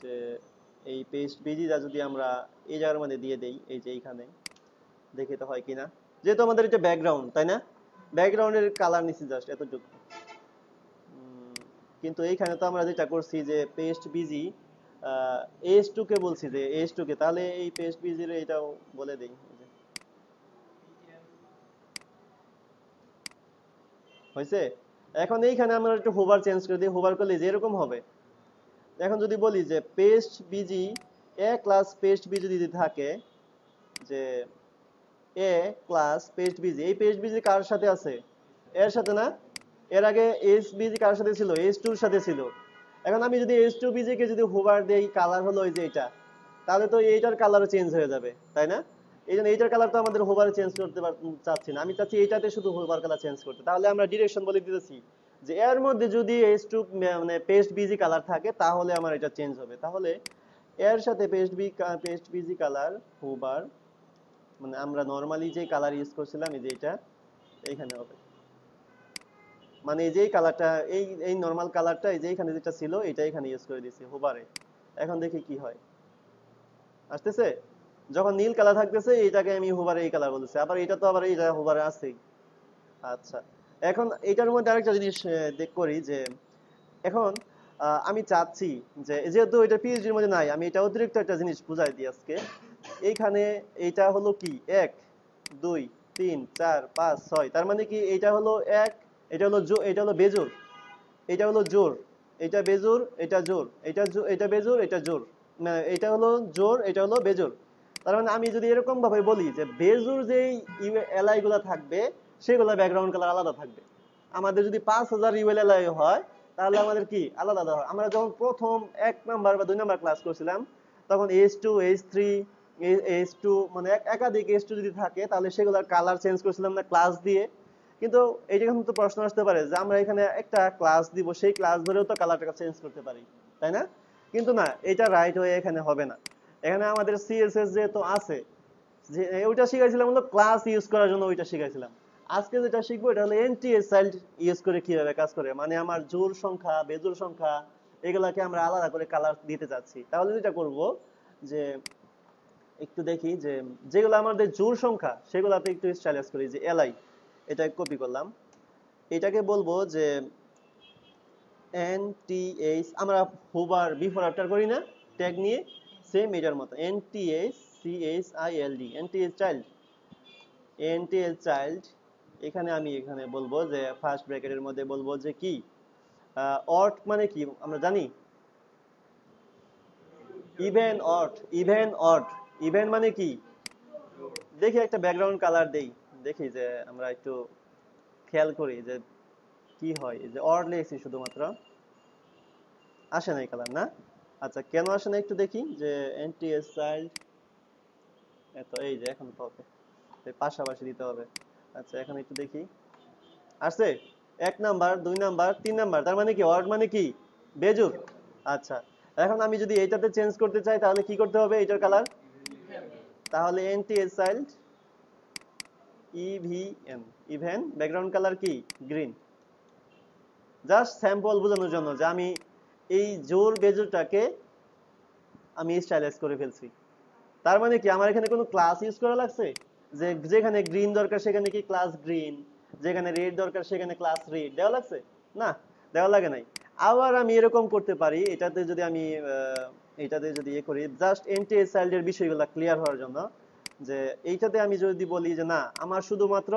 যে এই পেস্ট বিজিটা যদি আমরা এই জায়গার মধ্যে দিয়ে দেই, এই যে এইখানে, দেখি তো হয় কিনা। যেহেতু আমাদের এটা ব্যাকগ্রাউন্ড, তাই না? ব্যাকগ্রাউন্ডের কালার নিচ্ছি জাস্ট এতটুকু। কিন্তু এইখানে তো আমরা যেটা করছি যে পেস্ট বিজি H2 কে বলছি যে H2 কে, তাহলে এই পেস্ট বিজির এটাও বলে দেই। হয়েছে? এখন এইখানে আমরা একটু হোভার চেঞ্জ করে দিই, হোভার করলে যেরকম হবে। এখন যদি বলি যে পেস্ট বিজি এ ক্লাস পেস্ট বিজি যদি থাকে যে এ ক্লাস পেস্ট বিজি, এই পেস্ট বিজি কার সাথে আছে? এর সাথে না? এর আগে এইচ বিজি কার সাথে ছিল? এইচ টুর সাথে ছিল। এখন আমি যদি এইচ টু বিজি কে যদি হোভার দেই, কালার হলো ওই যে এটা, তাহলে তো এইটার কালারও চেঞ্জ হয়ে যাবে, তাই না? এই জন্য এইটার কালার তো আমাদের হোভারে চেঞ্জ করতে চাচ্ছি না, আমি চাচ্ছি এইটাতে শুধু হোভার কালার চেঞ্জ করতে। তাহলে আমরা ডিরেকশন বলে দিতেছি যে এর মধ্যে যদি এইচ টু মানে পেস্ট বিজি কালার থাকে তাহলে আমার এটা চেঞ্জ হবে। তাহলে এর সাথে পেস্ট বিজি কালার হোভার, মানে আমরা নরমালি যে কালার ইউজ করছিলাম এই যে এটা এইখানে হবে, মানে এই যে কালারটা এই এই নরমাল কালারটা এই যে এখানে যেটা ছিল এটা এখানে ইউজ করে দিয়েছি হোভারে। এখন দেখি কি হয়, আসতেছে? যখন নীল কালার থাকতেছে এটাকে আমি হোভারে এই কালার বলতেছি, আবার এটা তো আবার এইটা হোভারে আছেই। আচ্ছা, এখন এটার মধ্যে আরেকটা জিনিস দেখ করি যে এখন আমি চাচ্ছি যে যেহেতু এটা পিএইচডির মধ্যে নাই, আমি এটা অতিরিক্ত একটা জিনিস বুঝাই দিই আজকে। এইখানে এইটা হলো কি 1 2 3 4 5 6, তার মানে কি এইটা হলো 1, এটা হলো এটা হলো বেজোড়, এটা হলো জোড়, এটা বেজোড়, এটা জোড়, এটা বেজোড়, এটা জোড়, না এটা হলো জোড়, এটা হলো বেজোড়। তার মানে আমি যদি এরকম ভাবে বলি যে বেজোড় যেই এলআই গুলা থাকবে সেগুলা ব্যাকগ্রাউন্ড কালার আলাদা থাকবে। আমাদের যদি 5000 ইউএল এলআই হয় তাহলে আমাদের কি আলাদা আলাদা হয়। আমরা যখন প্রথম 1 নাম্বার বা 2 নাম্বার ক্লাস করছিলাম তখন H2 H3 H2 মানে একাধিক H2 যদি থাকে তাহলে সেগুলোর কালার চেঞ্জ করছিলাম না ক্লাস দিয়ে। কিন্তু এইটা কিন্তু প্রশ্ন আসতে পারে যে আমরা এখানে একটা ক্লাস দিব, সেই ক্লাস ধরেও তো কালারটা চেঞ্জ করতে পারি, তাই না? কিন্তু না, এটা রাইট ওয়ে এখানে হবে না। এখানে আমাদের সিএসএস যেহেতু আছে, যে ওইটা শিখাইছিলাম হলো ক্লাস ইউজ করার জন্য, ওইটা শিখাইছিলাম। আজকে যেটা শিখবো এটা হলো এনটিএস চাইল্ড ইউজ করে কিভাবে কাজ করে, মানে আমার জোড় সংখ্যা বেজোড় সংখ্যা এগুলাকে আমরা আলাদা করে কালার দিতে চাচ্ছি। তাহলে যেটা করব যে একটু দেখি যে যেগুলো আমাদের জোড় সংখ্যা সেগুলাতে একটু স্টাইলাইজ করি, যে এলআই এটা কপি করলাম, এটাকে বলবো যে এনটিএস, আমরা হোভার বিফোর আফটার করি না ট্যাগ নিয়ে, সেম এটার মতো NTS সিএইচআইএলডি NTS child, NTL child. এখানে আমি এখানে বলবো যে ফার্স্ট ব্র্যাকেটের মধ্যে বলবো যে কি অট মানে কি আমরা জানি, ইভেন অট, ইভেন অট, ইভেন মানে কি, দেখি একটা ব্যাকগ্রাউন্ড কালার দেই, দেখি যে আমরা একটু খেয়াল করি যে কি হয়। এই যে অড লিখছি শুধুমাত্র, আসে না এই কালার না। আচ্ছা কেন আসে না একটু দেখি, যে এনটিএস চাইল্ড এত, এই যে এখন তো হবে পাশাপাশি দিতে হবে। আচ্ছা এখন একটু দেখি, আসছে 1 নাম্বার 2 নাম্বার 3 নাম্বার, তার মানে কি অড মানে কি বেজোড়। আচ্ছা এখন আমি যদি এইটাতে চেঞ্জ করতে চাই তাহলে কি করতে হবে এটার কালার, তাহলে NTS child even, even background colour কি গ্রিন। জাস্ট স্যাম্পল বোঝানোর জন্য যে আমি এই জোর বেজোরটাকে আমি স্টাইলাইজ করে ফেলছি। তার মানে কি আমার এখানে কোনো ক্লাস ইউজ করা লাগছে, যে যেখানে গ্রিন দরকার সেখানে কি ক্লাস গ্রিন, যেখানে রেড দরকার সেখানে ক্লাস রেড দেওয়া লাগছে? না, দেওয়া লাগে নাই। আবার আমি এরকম করতে পারি, এটাতে যদি আমি এটাতে যদি ইয়ে করি জাস্ট এনটিএস চাইল্ডের বিষয়গুলো ক্লিয়ার হওয়ার জন্য, যে এইটাতে আমি যদি বলি যে না আমার শুধুমাত্র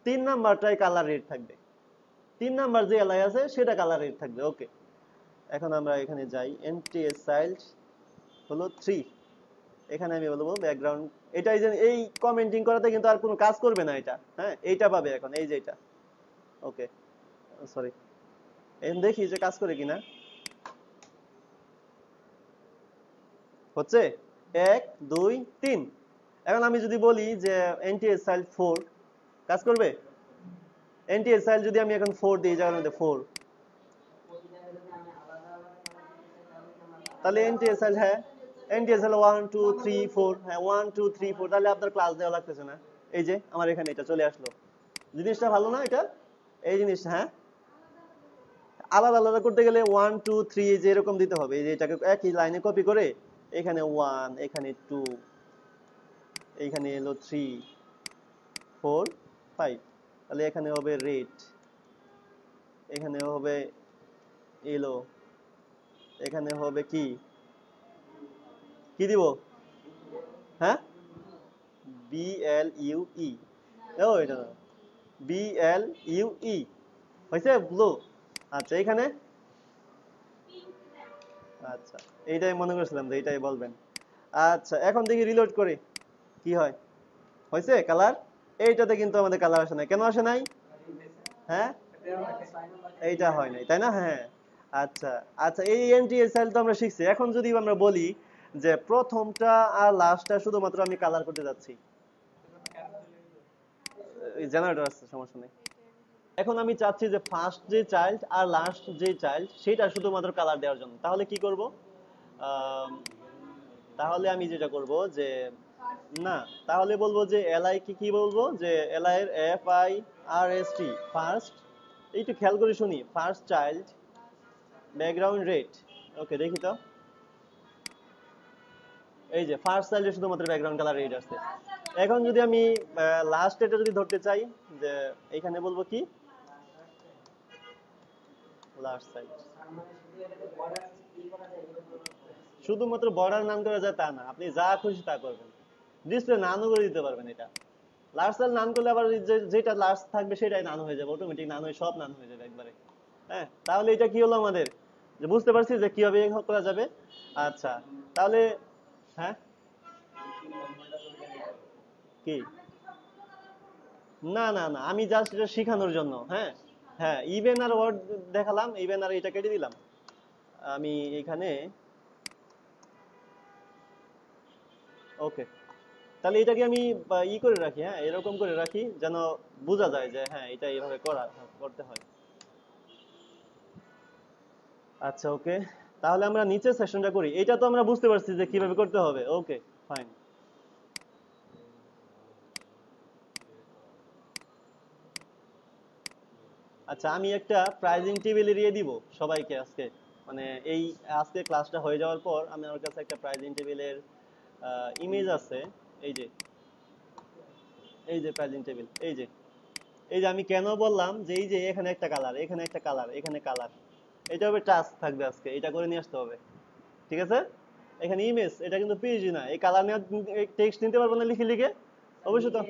3 নাম্বারটাই কালার রেড থাকবে, 3 নাম্বার যে এলআই আছে সেটা কালার রেড থাকবে। ওকে, এখন আমরা এখানে যাই, এনটিএস চাইল্ড হলো 3, এখানে আমি বলবো ব্যাকগ্রাউন্ড, এটাই যে এই কমেন্টিং করাতে কিন্তু আর কোনো কাজ করবে না এটা, হ্যাঁ এইটা পাবে এখন, এই যে এটা। ওকে সরি, এখন দেখি যে কাজ করে কিনা, হচ্ছে 1 2 3। এখন আমি যদি বলি যে এনটিএস চাইল্ড 4, কাজ করবে? এনটিএস চাইল্ড যদি আমি এখন 4 দিই জায়গার মধ্যে 4, তাহলে এনটিএস চাইল্ড, হ্যাঁ এনটিএস হলো 1 2 3 4, হ্যাঁ 1 2 3 4, তাহলে আপনার ক্লাস দেওয়া লাগতেছে না। এই যে আমার এখানে এটা চলে আসলো, জিনিসটা ভালো না এটা, এই জিনিসটা হ্যাঁ। আলাদা আলাদা করতে গেলে 1 2 3 যে এরকম দিতে হবে, এই যে এটাকে একই লাইনে কপি করে এখানে 1 এখানে 2 এইখানে এলো 3 4 5, তাহলে এখানে হবে রেড, এখানে হবে এলো, এখানে হবে কি কি দিব, হ্যাঁ বি এল ইউ ই, ও এটা না, বি এল ইউ ই হয়েছে ব্লু। আচ্ছা এখানে, আচ্ছা এইটাই মনে করছিলাম যে এইটাই বলবেন। আচ্ছা এখন দেখি রিলোড করে কি হয়, হয়েছে কালার? এইটাতে কিন্তু আমাদের কালার আসে নাই, কেন আসে নাই? হ্যাঁ, এইটা হয় নাই, তাই না? হ্যাঁ, আচ্ছা আচ্ছা, এই এনটিএসএল তো আমরা শিখছি। এখন যদি আমরা বলি যে প্রথমটা আর লাস্টটা শুধুমাত্র আমি কালার করতে যাচ্ছি, জেনারেটর আছে, সমস্যা নেই। এখন আমি চাচ্ছি যে ফার্স্ট যে চাইল্ড আর লাস্ট যে চাইল্ড সেটা শুধুমাত্র কালার দেওয়ার জন্য, তাহলে কি করব? আম, তাহলে আমি যেটা করব যে, না, তাহলে বলবো যে এলআই কি কি বলবো, যে এলআই এর FIRST ফার্স্ট, একটু খেয়াল করে শুনি, ফার্স্ট চাইল্ড ব্যাকগ্রাউন্ড রেড। ওকে, দেখি তো। এই যে ফার্স্ট চাইল্ডে শুধুমাত্র ব্যাকগ্রাউন্ড কালার রেড আসছে। এখন যদি আমি লাস্ট এটা যদি ধরতে চাই, যে এখানে বলবো কি, লাস্ট চাইল্ড, শুধুমাত্র বর্ডার নাম করা যায় তা না, আপনি যা খুশি তা করবেন, ডিসপ্লে নানও করে দিতে পারবেন। এটা লাস্ট চাইল্ড নান করলে আবার যেটা লাস্ট থাকবে সেটাই নান হয়ে যাবে, অটোমেটিক নান হয়ে সব নান হয়ে যাবে একবারে। হ্যাঁ, তাহলে এটা কি হলো আমাদের, যে বুঝতে পারছি যে কিভাবে করা যাবে। আচ্ছা, তাহলে হ্যাঁ, কি, না না না, আমি জাস্ট এটা শেখানোর জন্য। হ্যাঁ হ্যাঁ, ইভেন আর ওয়ার্ড দেখালাম, ইভেন আর এটা কেটে দিলাম আমি এখানে। ওকে, তাহলে এটাকে আমি করে রাখি, হ্যাঁ, এরকম করে রাখি যেন বোঝা যায় যে হ্যাঁ এটা এইভাবে করতে হয়। আচ্ছা, ওকে, তাহলে আমরা নিচের সেশনটা করি। এটা তো আমরা বুঝতে পারছি যে কিভাবে করতে হবে। ওকে, ফাইন। আচ্ছা, আমি একটা প্রাইজিং টেবিল এরিয়ে দিব সবাইকে আজকে, মানে এই আজকে ক্লাসটা হয়ে যাওয়ার পর আমি, আমার কাছে একটা প্রাইজিং টেবিলের ইমেজ আছে। এই যে, এই যে প্রাইজিং টেবিল, এই যে, এই যে আমি কেন বললাম যে এই যে এখানে একটা কালার, এখানে একটা কালার, এখানে কালার, এটা হবে টাস্ক থাকবে আজকে, এটা করে নিয়ে আসতে হবে। ঠিক আছে, এখানে ইমেজ, এটা কিন্তু পিএইচডি না, এই কালার নিয়ে টেক্সট নিতে পারবো না লিখে লিখে, অবশ্যই তো।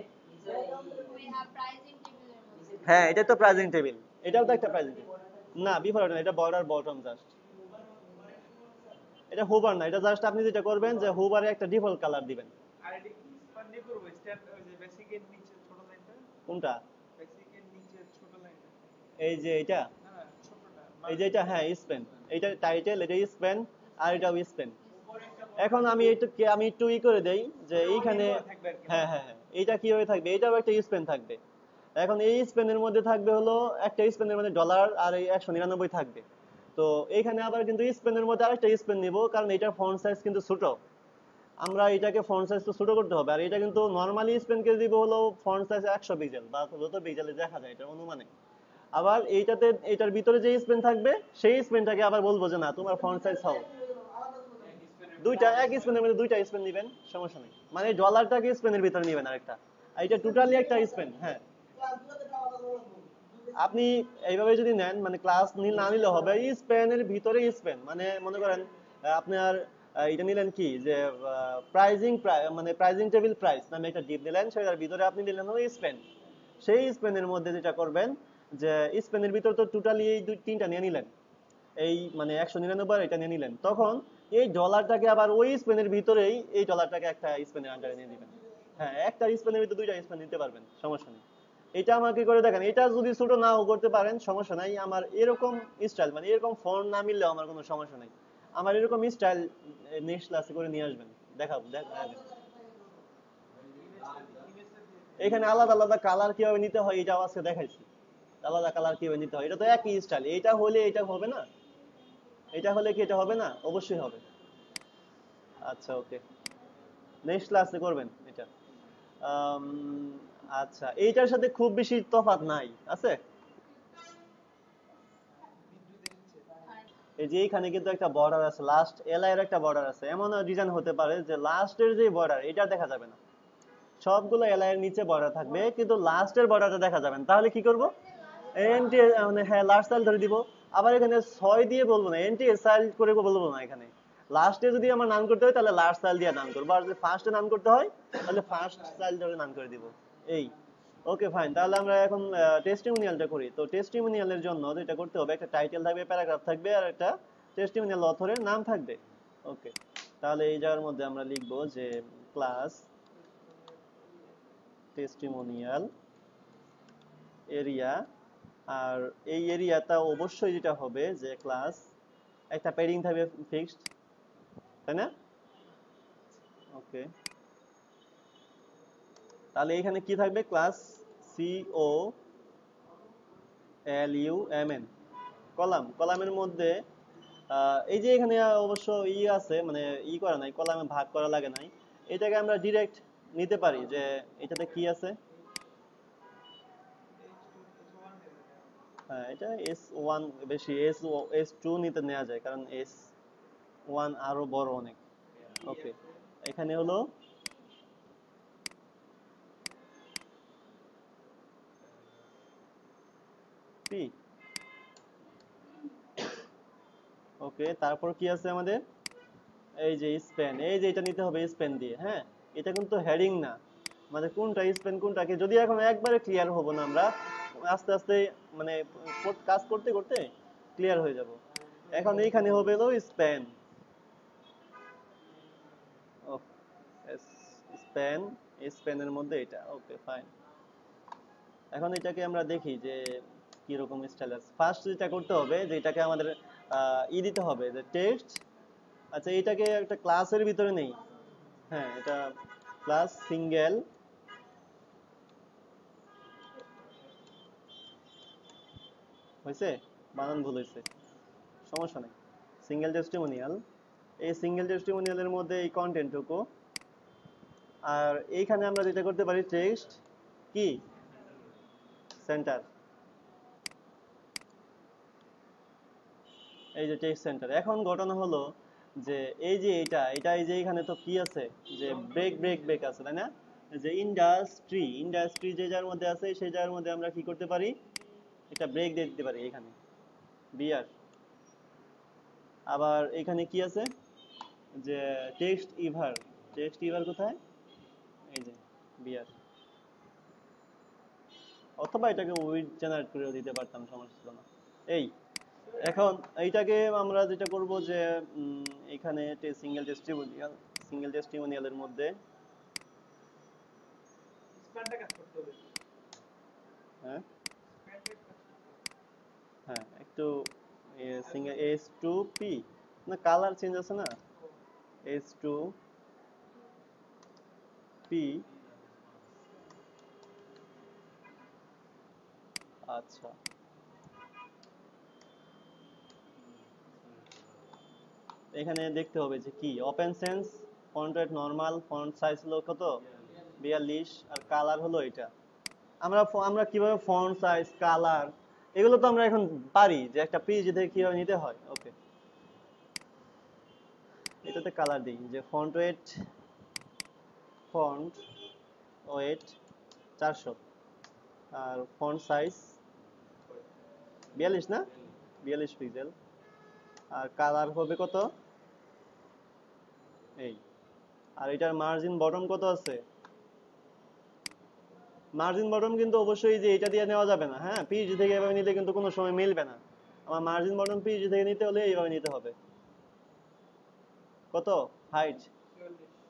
হ্যাঁ, এটা তো প্রাইজিং টেবিল, এটাও তো একটা প্রাইজিং টেবিল। না, বিফোর না, এটা বর্ডার বটম জাস্ট, এটা হুবার না, এটা জাস্ট আপনি যেটা করবেন যে হুবারে একটা ডিফল্ট কালার দিবেন। কোনটা? এই যে এটা, এই যে এটা, হ্যাঁ, স্পেন, এটা টাইটেল, এটা স্পেন, আর এটাও স্পেন। এখন আমি একটু করে দেই যে এইখানে, হ্যাঁ হ্যাঁ হ্যাঁ, এইটা কিভাবে থাকবে, এটাও একটা স্পেন থাকবে। এখন এই স্পেনের মধ্যে থাকবে হলো, একটা স্পেনের মধ্যে ডলার আর এই 199 থাকবে। তো এইখানে আবার কিন্তু স্পেনের মধ্যে আরেকটা স্পেন নিব, কারণ এটার ফন্ট সাইজ কিন্তু ছোট, আমরা এটাকে ফন্ট সাইজ তো ছোট করতে হবে। আর এটা কিন্তু নরমালি স্পেনকে দিব হলো ফন্ট সাইজ 100 পিক্সেল বা যত পিক্সেলে দেখা যায় এটার অনুমানে। আবার এইটাতে, এটার ভিতরে যে স্পেন থাকবে সেই স্পেনটাকে আবার বলবো যে না, তোমার ফন্ট সাইজ হও দুইটা, এক স্পেনের মধ্যে দুইটা স্পেন দিবেন, সমস্যা নেই, মানে ডলারটাকে স্পেনের ভিতরে নেবেন আরেকটা, আর এটা টোটালি একটা স্পেন। হ্যাঁ, আপনি এইভাবে যদি নেন, মানে ক্লাস না নিলে হবে, স্পেনের ভিতরে স্পেন, মানে মনে করেন আপনার এটা নিলেন কি, যে প্রাইজিং, মানে প্রাইজিং টেবিল প্রাইস নামে একটা ডিপ নিলেন, সেটার ভিতরে আপনি নিলেন হলো স্পেন। সেই স্পেনের মধ্যে যেটা করবেন, যে স্পেনের ভিতর তো টোটালি এই তিনটা নিয়ে নিলেন, এই মানে 199 এটা নিয়ে নিলেন, তখন এই ডলারটাকে আবার ওই স্পেনের ভিতরেই এই ডলারটাকে একটা স্পেনের আন্ডারে নিয়ে দিবেন। হ্যাঁ, একটা স্পেনের ভিতরে দুইটা স্পেন নিতে পারবেন, সমস্যা নেই। এটা আমাকে করে দেখেন, এটা যদি ছোট নাও করতে পারেন সমস্যা নাই, আমার এরকম স্টাইল, মানে এরকম ফন্ট না মিললেও আমার কোনো সমস্যা নাই, আমার এরকম স্টাইল নেক্সট ক্লাসে করে নিয়ে আসবেন, দেখাবো দেখাবেন। এখানে আলাদা আলাদা কালার কিভাবে নিতে হয় এটা আজকে দেখাইছি, আলাদা কালার কিভাবে নিতে হয়, এটা তো একই স্টাইল, এটা হলে এটা হবে না, এটা হলে কি এটা হবে না? অবশ্যই হবে। আচ্ছা, ওকে, নেক্সট ক্লাসে করবেন এটা। আম, আচ্ছা, এইটার সাথে খুব বেশি তফাৎ নাই, আছে? এই যে এইখানে কিন্তু একটা বর্ডার আছে, লাস্ট এলআই এর একটা বর্ডার আছে, এমন ডিজাইন হতে পারে যে লাস্টের যে বর্ডার এটা দেখা যাবে না, সবগুলো এলআই এর নিচে বর্ডার থাকবে কিন্তু লাস্টের বর্ডারটা দেখা যাবে না, তাহলে কি করব? এনটি, মানে হ্যাঁ, লাস্ট স্টাইল ধরে দিব। আবার এখানে 6 দিয়ে বলবো না, এনটি স্টাইল করে বলবো না, এখানে লাস্টে যদি আমার নাম করতে হয় তাহলে লাস্ট স্টাইল দিয়ে নাম করবো, আর যদি ফার্স্টে নাম করতে হয় তাহলে ফার্স্ট স্টাইল ধরে নাম করে দিব। এই, ওকে, ফাইন, তাহলে আমরা এখন টেস্টিমোনিয়ালটা করি। তো টেস্টিমোনিয়ালের জন্য যেটা করতে হবে, একটা টাইটেল থাকবে, প্যারাগ্রাফ থাকবে, আর একটা টেস্টিমোনিয়াল অথরের নাম থাকবে। ওকে, তাহলে এই জায়গার মধ্যে আমরা লিখবো যে ক্লাস টেস্টিমোনিয়াল এরিয়া। আর এই এরিয়াটা অবশ্যই যেটা হবে যে ক্লাস একটা প্যাডিং থাকবে ফিক্সড, তাই না? ওকে, তাহলে এখানে কি থাকবে? ক্লাস COLUMN কলামের মধ্যে এই যে এখানে অবশ্য আছে, মানে করা নাই, কলামে ভাগ করা লাগে নাই। এটাকে আমরা ডিরেক্ট নিতে পারি যে এটাতে কি আছে। হ্যাঁ, এটা S1 বেশি, S2 নিতে নেওয়া যায়, কারণ S1 আরো বড় অনেক। ওকে, এখানে হলো P। ওকে, তারপর কি আছে আমাদের? এই যে স্প্যান, এই যে এটা নিতে হবে স্প্যান দিয়ে। হ্যাঁ, এটা কিন্তু হেডিং না, মানে কোনটা স্প্যান কোনটাকে যদি এখন একবারে ক্লিয়ার হব না আমরা, আস্তে আস্তে মানে কাজ করতে করতে ক্লিয়ার হয়ে যাব। এখন এইখানে হবে হলো স্প্যান। ও, স্প্যান, স্প্যানের মধ্যে এটা। ওকে, ফাইন। এখন এটাকে আমরা দেখি যে কি রকম স্টাইল আছে। ফার্স্ট যেটা করতে হবে যে এটাকে আমাদের দিতে হবে যে টেক্সট। আচ্ছা, এটাকে একটা ক্লাসের ভিতরে নেই। হ্যাঁ, এটা ক্লাস সিঙ্গেল হয়েছে, বানান ভুল হয়েছে, সমস্যা নেই। সিঙ্গেল টেস্টিমোনিয়াল, এই সিঙ্গেল টেস্টিমোনিয়ালের মধ্যে এই কন্টেন্টটুকু। আর এইখানে আমরা যেটা করতে পারি টেক্সট কি সেন্টার, এই যে টেক্সট সেন্টার। এখন ঘটনা হলো যে এই যে এটা এই যে এখানে তো কি আছে যে ব্রেক ব্রেক ব্রেক আছে, তাই না? যে ইন্ডাস্ট্রি যে যার মধ্যে আছে সেই জায়গার মধ্যে আমরা কি করতে পারি, এটা ব্রেক দিয়ে দিতে পারি এখানে বিআর। আবার এখানে কি আছে যে টেক্সট ইভার কোথায়? এই যে বিআর। অথবা এটাকে উইড জেনারেট করে দিতে পারতাম, সমস্যা ছিল না। এই এখন এইটাকে আমরা যেটা করব যে এখানে সিঙ্গেল টেস্টিমোনিয়ালের মধ্যে হ্যাঁ হ্যাঁ একটু সিঙ্গেল S2P, না কালার চেঞ্জ আছে না, S2P। আচ্ছা, এখানে দেখতে হবে যে কি open sense font rate normal, font size হলো কত 42, আর কালার হলো এটা। আমরা আমরা কিভাবে ফন্ট সাইজ কালার এগুলো তো আমরা এখন পারি যে একটা পেজ থেকে কিভাবে নিতে হয়। ওকে, এটাতে কালার দিই যে ফন্ট ওয়েট 400, আর ফন্ট সাইজ 42 না, 42 পিক্সেল। আর কালার হবে কত, এই। আর এটার মার্জিন বটম কত আছে? মার্জিন বটম কিন্তু অবশ্যই যে এটা দিয়ে নেওয়া যাবে না। হ্যাঁ, পিএইচডি থেকে এভাবে নিলে কিন্তু কোনো সময় মিলবে না। আমার মার্জিন বটম পিএইচডি থেকে নিতে হলে এইভাবে নিতে হবে। কত হাইট?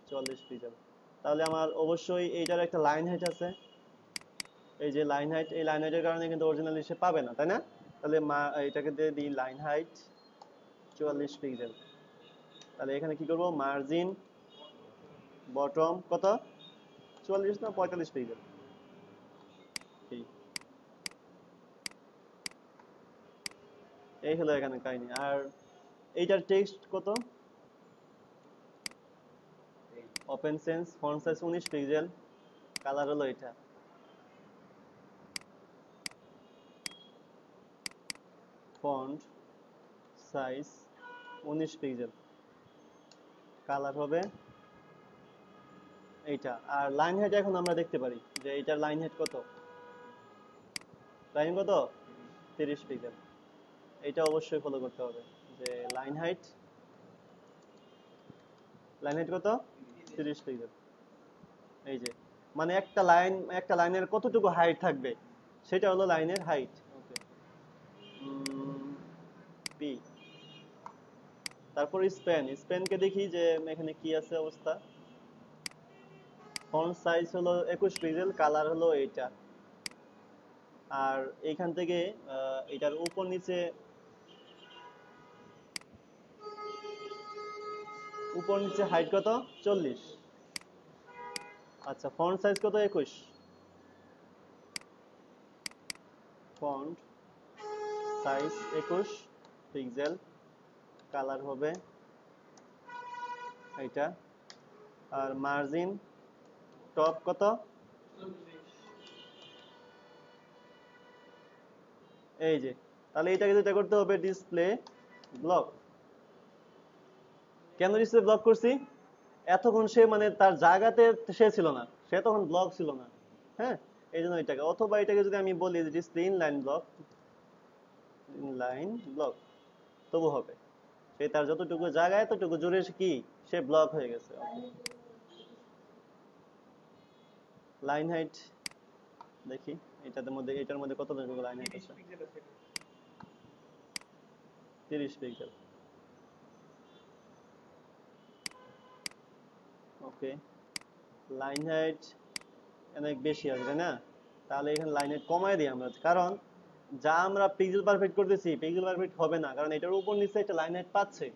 44 পিক্সেল। তাহলে আমার অবশ্যই এইটার একটা লাইন হাইট আছে, এই যে লাইন হাইট, এই লাইন হাইটের কারণে কিন্তু অরিজিনালি সে পাবে না, তাই না? তাহলে এটাকে দিয়ে দিই লাইন হাইট 44 পিক্সেল। তাহলে এখানে কি করব, মার্জিন বটম কত 44 না 45 পিক্সেল। এই হলো এখানে কাহিনী। আর এইটার টেক্সট কত? Open sense font size 19 pixel, colour হলো এটা। ফন্ট সাইজ 19 পিক্সেল, কালার হবে এইটা। আর লাইন হাইট এখন আমরা দেখতে পারি যে এইটার লাইন হাইট কত, লাইন কত 30 পিক্সেল। এটা অবশ্যই ফলো করতে হবে যে লাইন হাইট কত 30 পিক্সেল। এই যে মানে একটা লাইনের কতটুকু হাইট থাকবে সেটা হলো লাইনের হাইট। ওকে, পি। তারপর স্প্যানকে দেখি যে এখানে কি আছে অবস্থা। ফন্ট সাইজ হলো 21 পিক্সেল, কালার হলো এইটা। আর এইখান থেকে এটার উপর নিচে হাইট কত 40। আচ্ছা ফন্ট সাইজ কত 21, ফন্ট সাইজ 21 পিক্সেল, কালার হবে এইটা। আর মার্জিন টপ কত, এই যে। তাহলে এটাকে যেটা করতে হবে ডিসপ্লে ব্লক। কেন ডিসপ্লে ব্লক করছি? এতক্ষণ সে মানে তার জায়গাতে সে ছিল না, সে তখন ব্লক ছিল না। হ্যাঁ, এই জন্য এটাকে, অথবা এটাকে যদি আমি বলি display inline block, inline block, তবু হবে। সে তার যতটুকু জায়গা এতটুকু জুড়ে কি সে ব্লক হয়ে গেছে। লাইন হাইট দেখি এটার মধ্যে কতটুকু লাইন হাইট আছে? 30 পিক্সেল। ওকে, লাইন হাইট অনেক বেশি আছে তাই না? তাহলে এখানে লাইন হাইট কমায় দিই আমরা, কারণ যা আমরা পিক্সেল পারফেক্ট করতেছি পিক্সেল পারফেক্ট হবে না, কারণ এটার উপর নিচে একটা লাইন হাইট পাচ্ছে,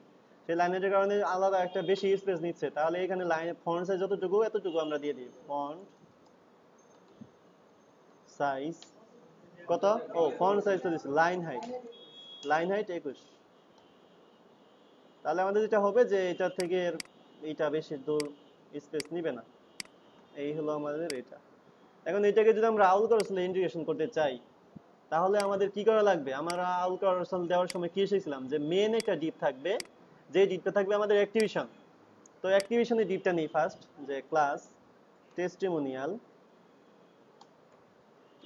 সেই লাইন হাইটের কারণে আলাদা একটা বেশি স্পেস নিচ্ছে। তাহলে এখানে লাইন ফন্ট সাইজ যতটুকু এতটুকু আমরা দিয়ে দিই। ফন্ট সাইজ কত? ও ফন্ট সাইজ তো দিচ্ছি, লাইন হাইট 21। তাহলে আমাদের যেটা হবে যে এটা থেকে এটা বেশি দূর স্পেস নিবে না। এই হলো আমাদের এটা। এখন এটাকে যদি আমরা আউল কারসেলে ইন্টিগ্রেশন করতে চাই, তাহলে আমাদের কি করা লাগবে? আমরা আউল কারসেল দেওয়ার সময় কি শিখছিলাম যে মেন একটা ডিপ থাকবে, যে ডিপটা থাকবে আমাদের অ্যাক্টিভেশন। তো অ্যাক্টিভেশনের ডিপটা নেই ফার্স্ট, যে ক্লাস টেস্টিমোনিয়াল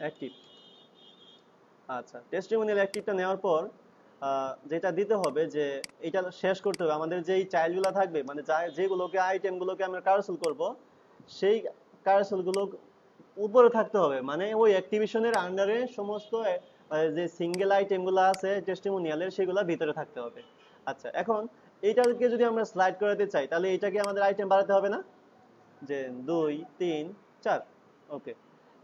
অ্যাক্টিভ। আচ্ছা, টেস্টিমোনিয়াল অ্যাক্টিভটা নেওয়ার পর যেটা দিতে হবে যে এটা শেষ করতে হবে আমাদের যেই চাইল্ডগুলো থাকবে, মানে যেগুলোকে আইটেমগুলোকে আমরা কারসেল করব, সেই কারসেলগুলো উপরে থাকতে হবে, মানে ওই অ্যাক্টিভেশনের আন্ডারে সমস্ত যে সিঙ্গেল আইটেমগুলো আছে টেস্টিমোনিয়ালের সেগুলো ভিতরে থাকতে হবে। আচ্ছা, এখন এইটাকে যদি আমরা স্লাইড করাতে চাই, তাহলে এটাকে আমাদের আইটেম বাড়াতে হবে না, যে 2 3 4। ওকে,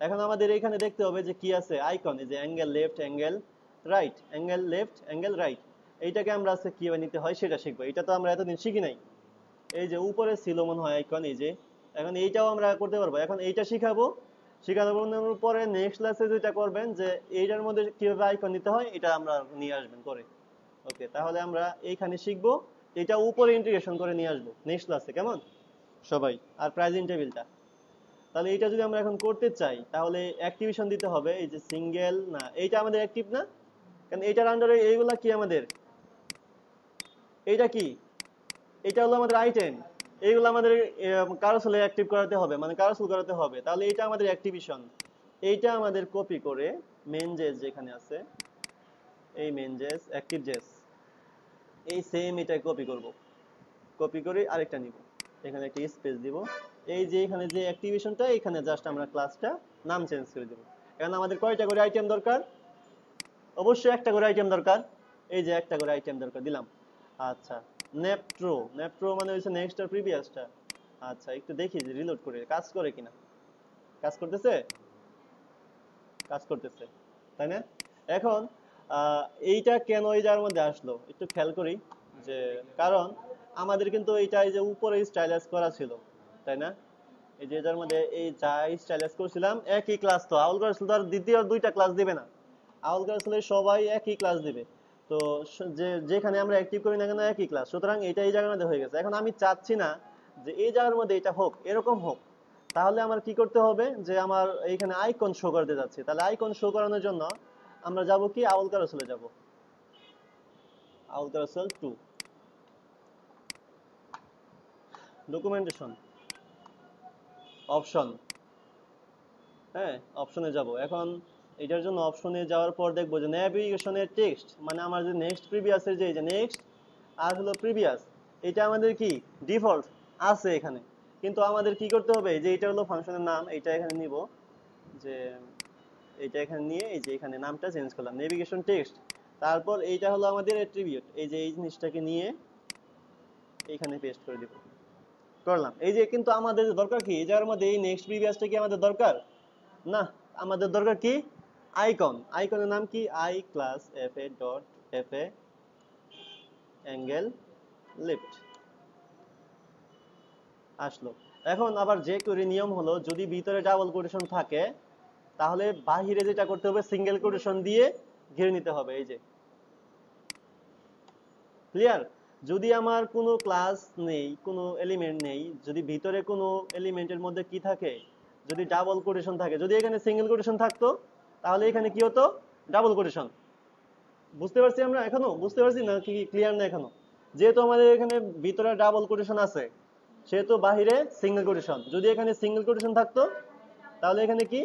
এখন আমাদের এখানে দেখতে হবে যে কি আছে আইকন, এই যে angle left, angle right, angle left, angle right. এইটাকে আমরা আজকে কিভাবে নিতে হয় সেটা শিখবো। এটা তো আমরা এতদিন শিখি নাই। এই যে উপরে ছিল মনে হয় আইকন, এই যে, এখন এইটাও আমরা করতে পারবো। এখন এইটা শিখাবো, শিখানোর পরে নেক্সট ক্লাসে যেটা করবেন যে এইটার মধ্যে কিভাবে আইকন নিতে হয় এটা আমরা নিয়ে আসবেন করে। ওকে, তাহলে আমরা এইখানে শিখবো, এটা উপরে ইন্টিগ্রেশন করে নিয়ে আসবো নেক্সট ক্লাসে। কেমন সবাই? আর প্রাইজিং টেবিলটা, তাহলে এটা যদি আমরা এখন করতে চাই তাহলে অ্যাক্টিভেশন দিতে হবে। এই যে সিঙ্গেল না, এইটা আমাদের অ্যাক্টিভ না, কারণ এইটার আন্ডারে এইগুলা কি আমাদের, এইটা কি, এটা হলো আমাদের আইটেম, এইগুলো আমাদের কারোসেলে অ্যাক্টিভ করাতে হবে, মানে কারোসেল করাতে হবে। তাহলে এটা আমাদের অ্যাক্টিভেশন, এইটা আমাদের কপি করে মেন জেস যেখানে আছে, এই মেন জেস অ্যাক্টিভ জেস, এই সেম এটা কপি করব, কপি করে আরেকটা নিব, এখানে একটা স্পেস দিব। এই যে এখানে যে অ্যাক্টিভেশনটা, এখানে জাস্ট আমরা ক্লাসটা নাম চেঞ্জ করে দেব। এখন আমাদের কয়টা করে আইটেম দরকার? অবশ্যই একটা করে আইটেম দরকার। এই যে একটা করে আইটেম দরকার, দিলাম। আচ্ছা, নেপট্রো, নেপট্রো মানে হচ্ছে নেক্সট আর প্রিভিয়াসটা। আচ্ছা, একটু দেখি যে রিলোড করে কাজ করে কিনা। কাজ করতেছে, কাজ করতেছে, তাই না? এখন এইটা কেন এই জায়গার মধ্যে আসলো একটু খেয়াল করি, যে কারণ আমাদের কিন্তু এইটা এই যে উপরে স্টাইলাইজ করা ছিল, তাই না? এই যে এটার মধ্যে এই যা স্টাইলাইজ করছিলাম একই ক্লাস, তো আউল কারসেল তো আর দ্বিতীয় দুইটা ক্লাস দিবে না, আউল কারসেলে সবাই একই ক্লাস দিবে। তো যেখানে আমরা অ্যাক্টিভ করি না কেন একই ক্লাস, সুতরাং এটা এই জায়গার মধ্যে হয়ে গেছে। এখন আমি চাচ্ছি না যে এই জায়গার মধ্যে এটা হোক, এরকম হোক। তাহলে আমার কি করতে হবে, যে আমার এইখানে আইকন শো করতে যাচ্ছে, তাহলে আইকন শো করানোর জন্য আমরা যাব কি আউল কারসেলে যাব, আউল কারসেল 2 ডকুমেন্টেশন অপশন। হ্যাঁ, অপশনে যাব। এখন এটার জন্য অপশনে যাওয়ার পর দেখবো যে নেভিগেশনের টেক্সট, মানে আমার যে নেক্সট প্রিভিয়াসের যে নেক্সট আর হলো প্রিভিয়াস, এটা আমাদের কি ডিফল্ট আছে এখানে। কিন্তু আমাদের কি করতে হবে, যে এটা হলো ফাংশনের নাম, এটা এখানে নিব, যে এটা এখানে নিয়ে এই যে এখানে নামটা চেঞ্জ করলাম নেভিগেশন টেক্সট। তারপর এইটা হলো আমাদের অ্যাট্রিবিউট, এই যে এই জিনিসটাকে নিয়ে এখানে পেস্ট করে দিব। করলাম। এই যে কিন্তু আমাদের দরকার কি এই জায়গার মধ্যে এই নেক্সট প্রিভিয়াসটা কি আমাদের দরকার না, আমাদের দরকার কি আইকন। আইকনের নাম কি I class F A dot F A angle lift আসলো। এখন আবার যে করে নিয়ম হলো যদি ভিতরে ডাবল কোটেশন থাকে তাহলে বাহিরে যেটা করতে হবে সিঙ্গেল কোটেশন দিয়ে ঘিরে নিতে হবে। এই যে ক্লিয়ার। যদি আমার কোনো ক্লাস নেই, কোনো এলিমেন্ট নেই, যদি ভিতরে কোনো এলিমেন্টের মধ্যে কি থাকে, যদি ডাবল কোটেশন থাকে, যদি এখানে সিঙ্গেল কোটেশন থাকতো তাহলে এখানে কি হতো ডাবল কোটেশন। বুঝতে পারছি আমরা এখনো? বুঝতে পারছি না কি ক্লিয়ার না এখনো? যেহেতু আমাদের এখানে ভিতরে ডাবল কোটেশন আছে সেহেতু বাহিরে সিঙ্গেল কোটেশন। যদি এখানে সিঙ্গেল কোটেশন থাকতো তাহলে এখানে কি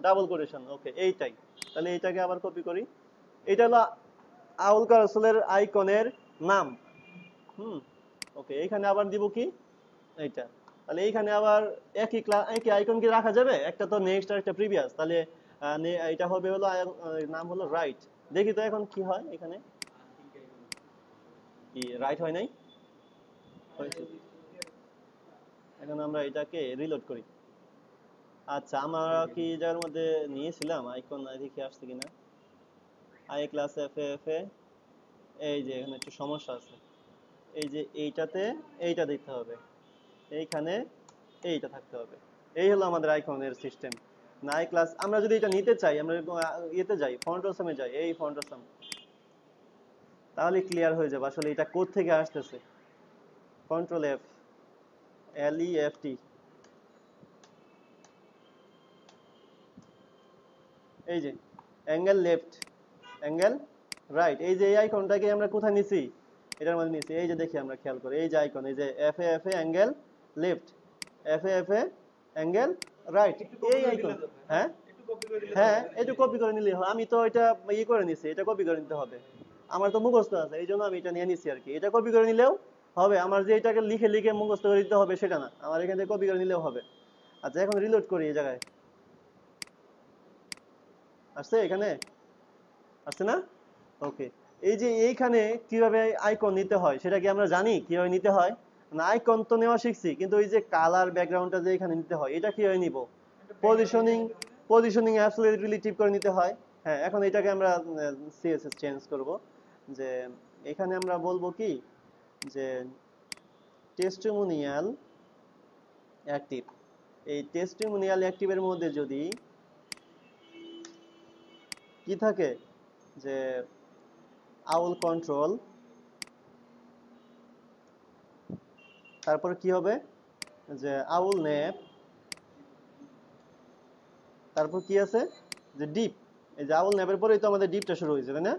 ডাবল কোটেশন। ওকে, এইটাই। তাহলে এইটাকে আবার কপি করি। এটা হলো আউল কারসলের আইকনের নাম। হুম, ওকে। এইখানে আবার দিব কি এইটা। তাহলে এইখানে আবার একই আইকন কি রাখা যাবে? একটা তো নেক্সট আর একটা প্রিভিয়াস। তাহলে এটা হবে হলো নাম হলো রাইট। দেখি তো এখন কি হয় এখানে। কি রাইট হয় নাই? হয়েছে। এখন আমরা এটাকে রিলোড করি। আচ্ছা, আমরা কি যার মধ্যে নিয়েছিলাম আইকন, দেখি আসছে কিনা। আই ক্লাস এফ এফ এ, এই যে এখানে একটু সমস্যা আছে। এই যে এইটাতে এইটা দিতে হবে, এইখানে এইটা থাকতে হবে। এই হলো আমাদের আইকনের সিস্টেম। না আই ক্লাস আমরা যদি এটা নিতে চাই, আমরা ইয়েতে যাই, ফন্ট অসমে যাই, এই ফন্ট অসম, তাহলে ক্লিয়ার হয়ে যাবে আসলে এটা কোথা থেকে আসতেছে। কন্ট্রোল এফ, এল ই এফ টি, এই যে অ্যাঙ্গেল লেফট, অ্যাঙ্গেল রাইট। এই যে এই আইকনটাকে আমরা কোথায় নিছি, এটার মধ্যে নিছি। এই যে দেখি আমরা খেয়াল করে এই যে আইকন, এই যে এফ এ অ্যাঙ্গেল লেফট, এফ এ অ্যাঙ্গেল রাইট, এই আইকন। হ্যাঁ হ্যাঁ, একটু কপি করে নিলেই হয়। আমি তো এটা ইয়ে করে নিছি, এটা কপি করে নিতে হবে। আমার তো মুখস্থ আছে এই জন্য আমি এটা নিয়ে নিছি আর কি। এটা কপি করে নিলেও হবে, আমার যে এটাকে লিখে লিখে মুখস্থ করে দিতে হবে সেটা না, আমার এখান থেকে কপি করে নিলেও হবে। আচ্ছা, এখন রিলোড করি। এই জায়গায় আসছে, এখানে আসছে না? ওকে। এই যে এইখানে কিভাবে আইকন নিতে হয় সেটা কি আমরা জানি কিভাবে নিতে হয়? না, আইকন তো নেওয়া শিখছি, কিন্তু ওই যে কালার ব্যাকগ্রাউন্ডটা যে এখানে নিতে হয় এটা কিভাবে নিব? পজিশনিং, অ্যাবসলিউট রিলেটিভ করে নিতে হয়। হ্যাঁ, এখন এটাকে আমরা সিএসএস চেঞ্জ করব। যে এখানে আমরা বলবো কি যে টেস্টিমোনিয়াল অ্যাক্টিভ। এই টেস্টিমোনিয়াল অ্যাক্টিভের মধ্যে যদি কি থাকে যে আউল কন্ট্রোল, তারপর কি হবে যে আউল নেপ, তারপর কি আছে যে ডিপ। এই যে আউল নেপের পরেই তো আমাদের ডিপটা শুরু হয়েছে, তাই না?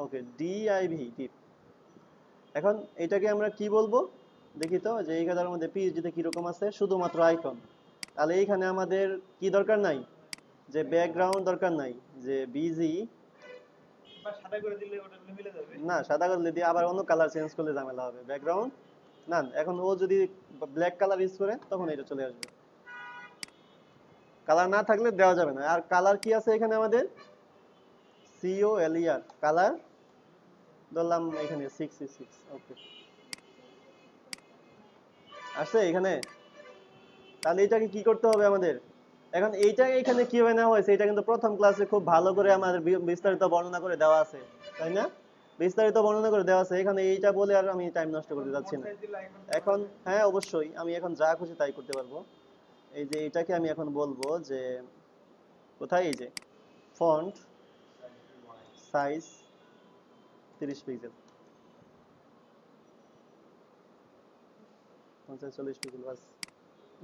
ওকে, ডিআইভি ডিপ। এখন এটাকে আমরা কি বলবো দেখি তো, যে এই গাদার মধ্যে পিএইচডি তে কিরকম আছে, শুধুমাত্র আইকন। তাহলে এইখানে আমাদের কি দরকার নাই, যে ব্যাকগ্রাউন্ড দরকার নাই, যে বিজি বা সাদা করে দিলে ওটা মিলে যাবে। না, সাদা করলে দিয়ে আবার অন্য কালার চেঞ্জ করলে ঝামেলা হবে। ব্যাকগ্রাউন্ড না, এখন ও যদি ব্ল্যাক কালার ইউজ করে তখন এটা চলে আসবে। কালার না থাকলে দেওয়া যাবে না। আর কালার কি আছে এখানে আমাদের, COLER কালার ধরলাম এখানে 666। ওকে, আসছে এখানে। তাহলে এটাকে কি করতে হবে আমাদের এখন, এইটা এখানে কিভাবে নেওয়া হয়েছে এটা কিন্তু প্রথম ক্লাসে খুব ভালো করে আমাদের বিস্তারিত বর্ণনা করে দেওয়া আছে, তাই না? বিস্তারিত বর্ণনা করে দেওয়া আছে। এখানে এইটা বলে আর আমি টাইম নষ্ট করতে যাচ্ছি না এখন। হ্যাঁ, অবশ্যই আমি এখন যা খুশি তাই করতে পারবো। এই যে এটাকে আমি এখন বলবো যে কোথায়, এই যে ফন্ট সাইজ 30 পিক্সেল, 40 পিক্সেল বাস।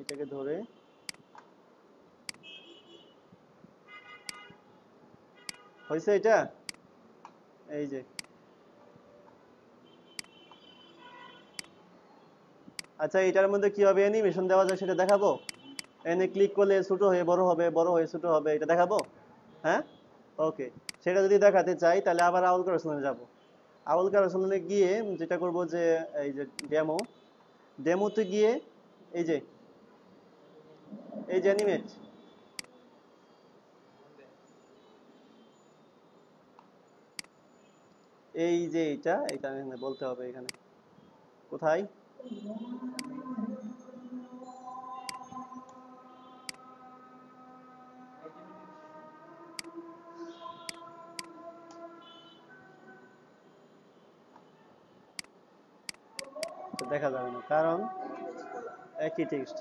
এটাকে ধরে হয়েছে এটা। এই যে আচ্ছা, এটার মধ্যে কিভাবে অ্যানিমেশন দেওয়া যায় সেটা দেখাবো। এনে ক্লিক করলে ছোট হয়ে বড় হবে, বড় হয়ে ছোট হবে, এটা দেখাবো। হ্যাঁ, ওকে। সেটা যদি দেখাতে চাই তাহলে আবার আউল কারসনে যাব। আউল কারসনে গিয়ে যেটা করব যে এই যে ডেমোতে গিয়ে এই যে অ্যানিমেট, এই যে এটা এটা এখানে বলতে হবে। এখানে কোথায় দেখা যাবে না, কারণ একই টেক্সট।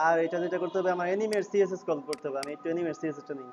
আর এটা যেটা করতে হবে, আমার অ্যানিমেট সিএসএস কল করতে হবে। আমি একটু অ্যানিমেট সিএসএস টা নিই।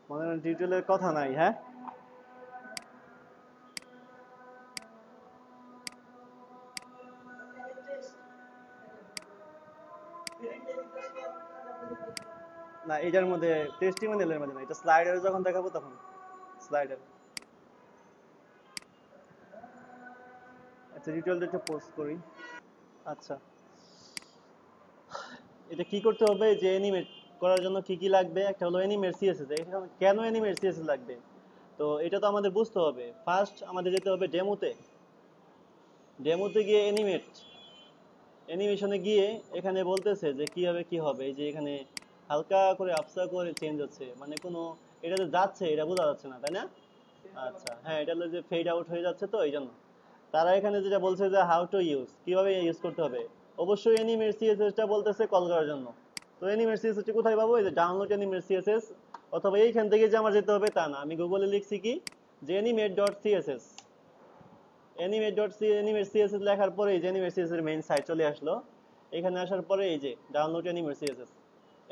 মনে হয় টিউটোরিয়ালের কথা নাই, হ্যাঁ? না, এটার মধ্যে টেস্টিমোনিয়ালের মধ্যে না, এটা স্লাইডারে যখন দেখাবো তখন। স্লাইডার। আচ্ছা, টিউটোরিয়ালটা একটু পোস্ট করি। আচ্ছা, এটা কি করতে হবে, যে অ্যানিমেট করার জন্য কি কি লাগবে, একটা হলো অ্যানিমেট সিএসএস। কেন অ্যানিমেট সিএসএস লাগবে, তো এটা তো আমাদের বুঝতে হবে। ফার্স্ট আমাদের যেতে হবে ডেমোতে। ডেমোতে গিয়ে অ্যানিমেশনে গিয়ে এখানে বলতেছে যে কিভাবে কি হবে। এই যে এখানে হালকা করে আফসা করে চেঞ্জ হচ্ছে, মানে কোনো এটা যে যাচ্ছে এটা বোঝা যাচ্ছে না, তাই না? আচ্ছা, হ্যাঁ, এটা হলো যে ফেড আউট হয়ে যাচ্ছে, তো এই জন্য তারা এখানে যেটা বলছে যে হাউ টু ইউজ, কিভাবে ইউজ করতে হবে। অবশ্যই অ্যানিমেট সিএসএস টা বলতেছে কল করার জন্য। তো অ্যানিমেট সিএসএস টা কোথায় পাবো, এই যে ডাউনলোড অ্যানিমেট সিএসএস, অথবা এইখান থেকে যে আমার যেতে হবে তা না, আমি গুগলে লিখছি কি যে animate.css। animate css লেখার পরে এই যে animate css এর মেইন সাইট চলে আসলো। এখানে আসার পরে এই যে ডাউনলোড animate css,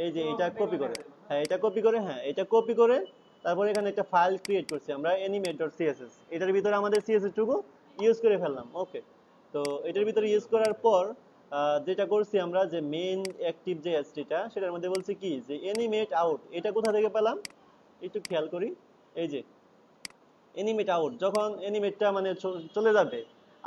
এই যে এটা কপি করে, হ্যাঁ এটা কপি করে, হ্যাঁ এটা কপি করে, তারপরে এখানে একটা ফাইল ক্রিয়েট করছি আমরা animate.css। এটার ভিতরে আমাদের css টুকু ইউজ করে ফেললাম। ওকে, তো এটার ভিতরে ইউজ করার পর যেটা করছি আমরা, যে মেইন অ্যাক্টিভ যে এসটিটা, সেটার মধ্যে বলছি কি যে অ্যানিমেট আউট। এটা কোথা থেকে পেলাম একটু খেয়াল করি। এই যে অ্যানিমেট আউট, যখন অ্যানিমেটটা মানে চলে যাবে,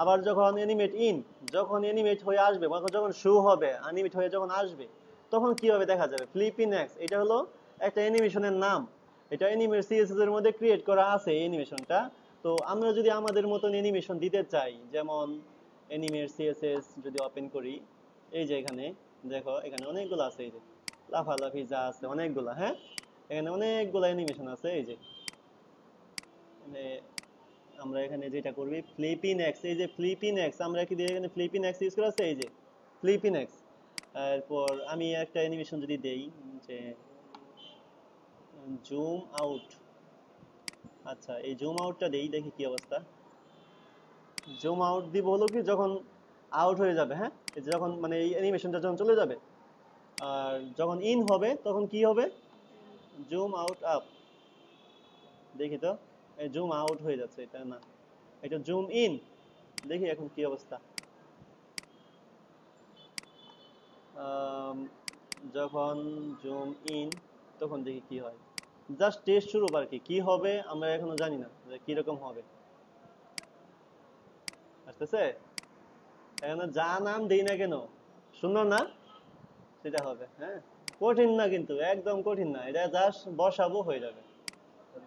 আবার যখন অ্যানিমেট ইন, যখন অ্যানিমেট হয়ে আসবে, যখন শো হবে, অ্যানিমেট হয়ে যখন আসবে, তখন কিভাবে দেখা যাবে। ফ্লিপিং এক্স, এটা হলো একটা অ্যানিমেশনের নাম। এটা অ্যানিমেট সিএসএস এর মধ্যে ক্রিয়েট করা আছে এই অ্যানিমেশনটা। তো আমরা যদি আমাদের মতন অ্যানিমেশন দিতে চাই, যেমন অ্যানিমেট সিএসএস যদি ওপেন করি, এই যে এখানে দেখো, এখানে অনেকগুলো আছে, এই যে লাফালাফি যা আছে অনেকগুলা, হ্যাঁ এখানে অনেকগুলো অ্যানিমেশন আছে। এই যে মানে আমরা এখানে যেটা করবি ফ্লিপিং এক্স, এই যে ফ্লিপিং এক্স, আমরা কি দিয়ে এখানে ফ্লিপিং এক্স ইউজ করা আছে, এই যে ফ্লিপিং এক্স। এরপর আমি একটা অ্যানিমেশন যদি দেই, যে জুম আউট। আচ্ছা, এই জুম আউটটা দেই, দেখি কি অবস্থা। জুম আউট দিব হলো কি, যখন আউট হয়ে যাবে, হ্যাঁ এই যে যখন মানে এই অ্যানিমেশনটা যখন চলে যাবে, আর যখন ইন হবে তখন কি হবে, জুম আউট আপ। দেখি তো, এই জুম আউট হয়ে যাচ্ছে, এটা না, এটা জুম ইন। দেখি এখন কি অবস্থা। যখন জুম ইন, তখন দেখি কি হয়। জাস্ট টেস্ট শুরু আর কি, কি হবে আমরা এখনো জানি না যে কিরকম হবে। আসতেছে, এখন যা নাম দেই না কেন, সুন্দর না সেটা হবে। হ্যাঁ, কঠিন না কিন্তু, একদম কঠিন না, এটা জাস্ট বসাবো হয়ে যাবে।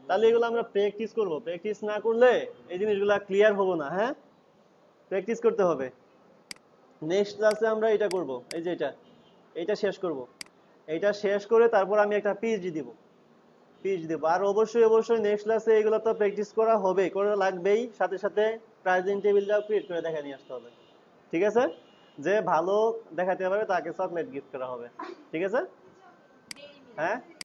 তাহলে এগুলো আমরা প্র্যাকটিস করব, প্র্যাকটিস না করলে এই জিনিসগুলো ক্লিয়ার হবো না। হ্যাঁ, প্র্যাকটিস করতে হবে। নেক্সট ক্লাসে আমরা এটা করব, এই যে এটা শেষ করব। এটা শেষ করে তারপর আমি একটা পিএইচডি দিব, আর অবশ্যই অবশ্যই নেক্সট ক্লাসে এগুলো তো প্র্যাকটিস করা হবে, করা লাগবেই, সাথে সাথে প্রেজেন্ট টেবিলটাও ক্রিয়েট করে দেখা নিয়ে আসতে হবে। ঠিক আছে, যে ভালো দেখাতে পারবে তাকে চকলেট গিফট করা হবে। ঠিক আছে, হ্যাঁ।